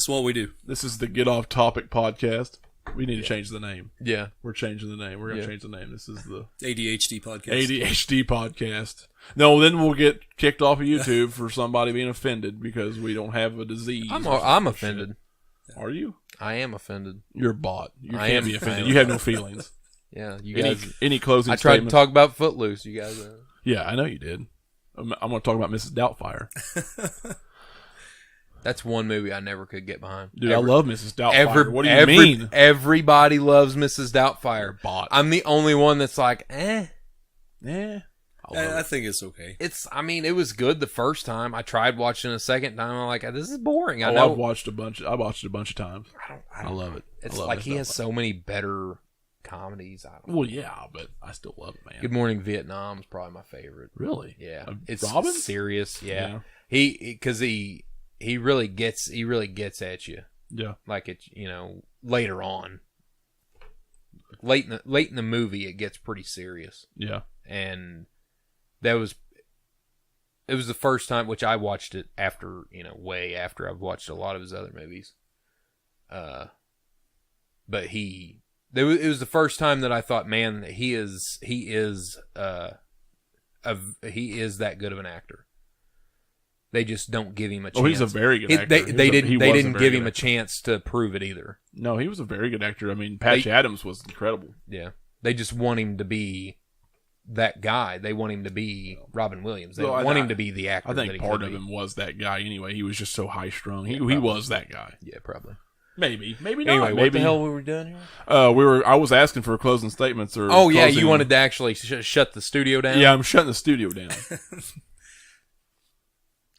what we do. This is the Get Off Topic podcast. We need to change the name. Yeah. We're changing the name. We're going to change the name. This is the ADHD podcast. ADHD podcast. No, then we'll get kicked off of YouTube for somebody being offended because we don't have a disease. I'm offended. Are you? I am offended. You're a bot. You can't be offended. You have no feelings. Yeah, you guys. Any closing I tried statements? to talk about Footloose. You guys. Yeah, I know you did. I'm going to talk about Mrs. Doubtfire. That's one movie I never could get behind. Dude, I love Mrs. Doubtfire. What do you mean? Everybody loves Mrs. Doubtfire. Bot. I'm the only one that's like, eh. I think it's okay. It was good the first time. I tried watching a second time. I'm like, this is boring. I watched it a bunch of times. I love it. It's like he has so many better comedies. Well, yeah, but I still love it, man. Good Morning Vietnam is probably my favorite. Really? Yeah. It's Robin? serious. Yeah. Because he really gets at you. Yeah. Like it, later on. Late in the movie, it gets pretty serious. Yeah. And it was the first time, which I watched it after, way after I've watched a lot of his other movies. But it was the first time that I thought, man, he is that good of an actor. They just don't give him a chance. Oh, he's a very good actor. They didn't give him a chance to prove it either. No, he was a very good actor. I mean, Patch Adams was incredible. Yeah. They just want him to be that guy. They want him to be Robin Williams. They want him to be the actor. I think part of him was that guy anyway. He was just so high strung. He was that guy. Yeah, probably. Maybe not. Anyway, what the hell were we doing here? I was asking for closing statements or. Oh yeah, you wanted to actually shut the studio down. Yeah, I'm shutting the studio down.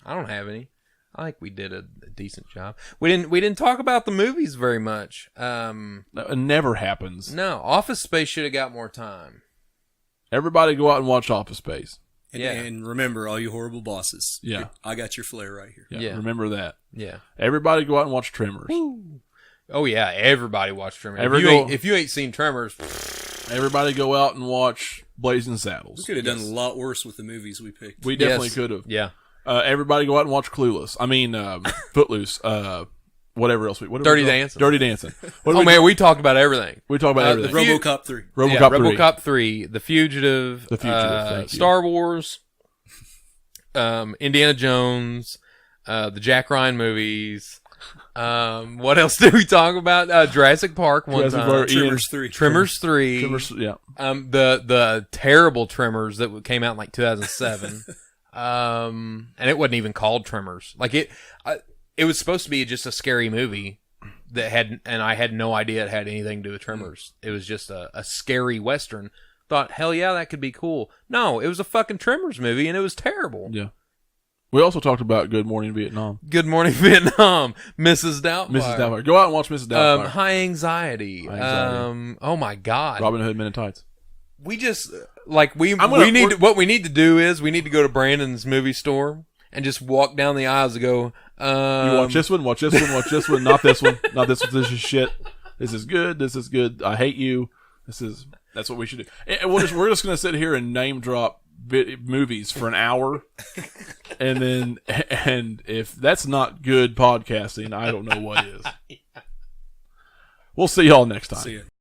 I don't have any. I think we did a decent job. We didn't talk about the movies very much. It never happens. No, Office Space should have got more time. Everybody go out and watch Office Space. And remember, all you horrible bosses. Yeah. I got your flair right here. Yeah. Remember that. Yeah. Everybody go out and watch Tremors. Woo. Oh, yeah. Everybody watch Tremors. If you ain't seen Tremors. Everybody go out and watch Blazing Saddles. We could have done a lot worse with the movies we picked. We definitely could have. Yeah. Everybody go out and watch Clueless. I mean, Footloose. whatever else Dirty Dancing. Dirty Dancing. Man, we talked about everything. We talked about everything. RoboCop 3. RoboCop 3, The Fugitive, Star Wars, Indiana Jones, the Jack Ryan movies. What else did we talk about? Jurassic Park one time. Tremors 3. Yeah. The terrible Tremors that came out in like 2007. And it wasn't even called Tremors. Like it was supposed to be just a scary movie and I had no idea it had anything to do with Tremors. It was just a scary Western. Thought, hell yeah, that could be cool. No, it was a fucking Tremors movie and it was terrible. Yeah. We also talked about Good Morning Vietnam. Good Morning Vietnam. Mrs. Doubtfire. Go out and watch Mrs. Doubtfire. High Anxiety. Oh my God. Robin Hood Men in Tights. We just what we need to do is we need to go to Brandon's movie store and just walk down the aisles and go. You watch this one, watch this one, watch this one, not this one, not this one. This is shit. This is good. This is good. I hate you. That's what we should do. And we're just gonna sit here and name drop movies for an hour, and if that's not good podcasting, I don't know what is. We'll see y'all next time. See ya.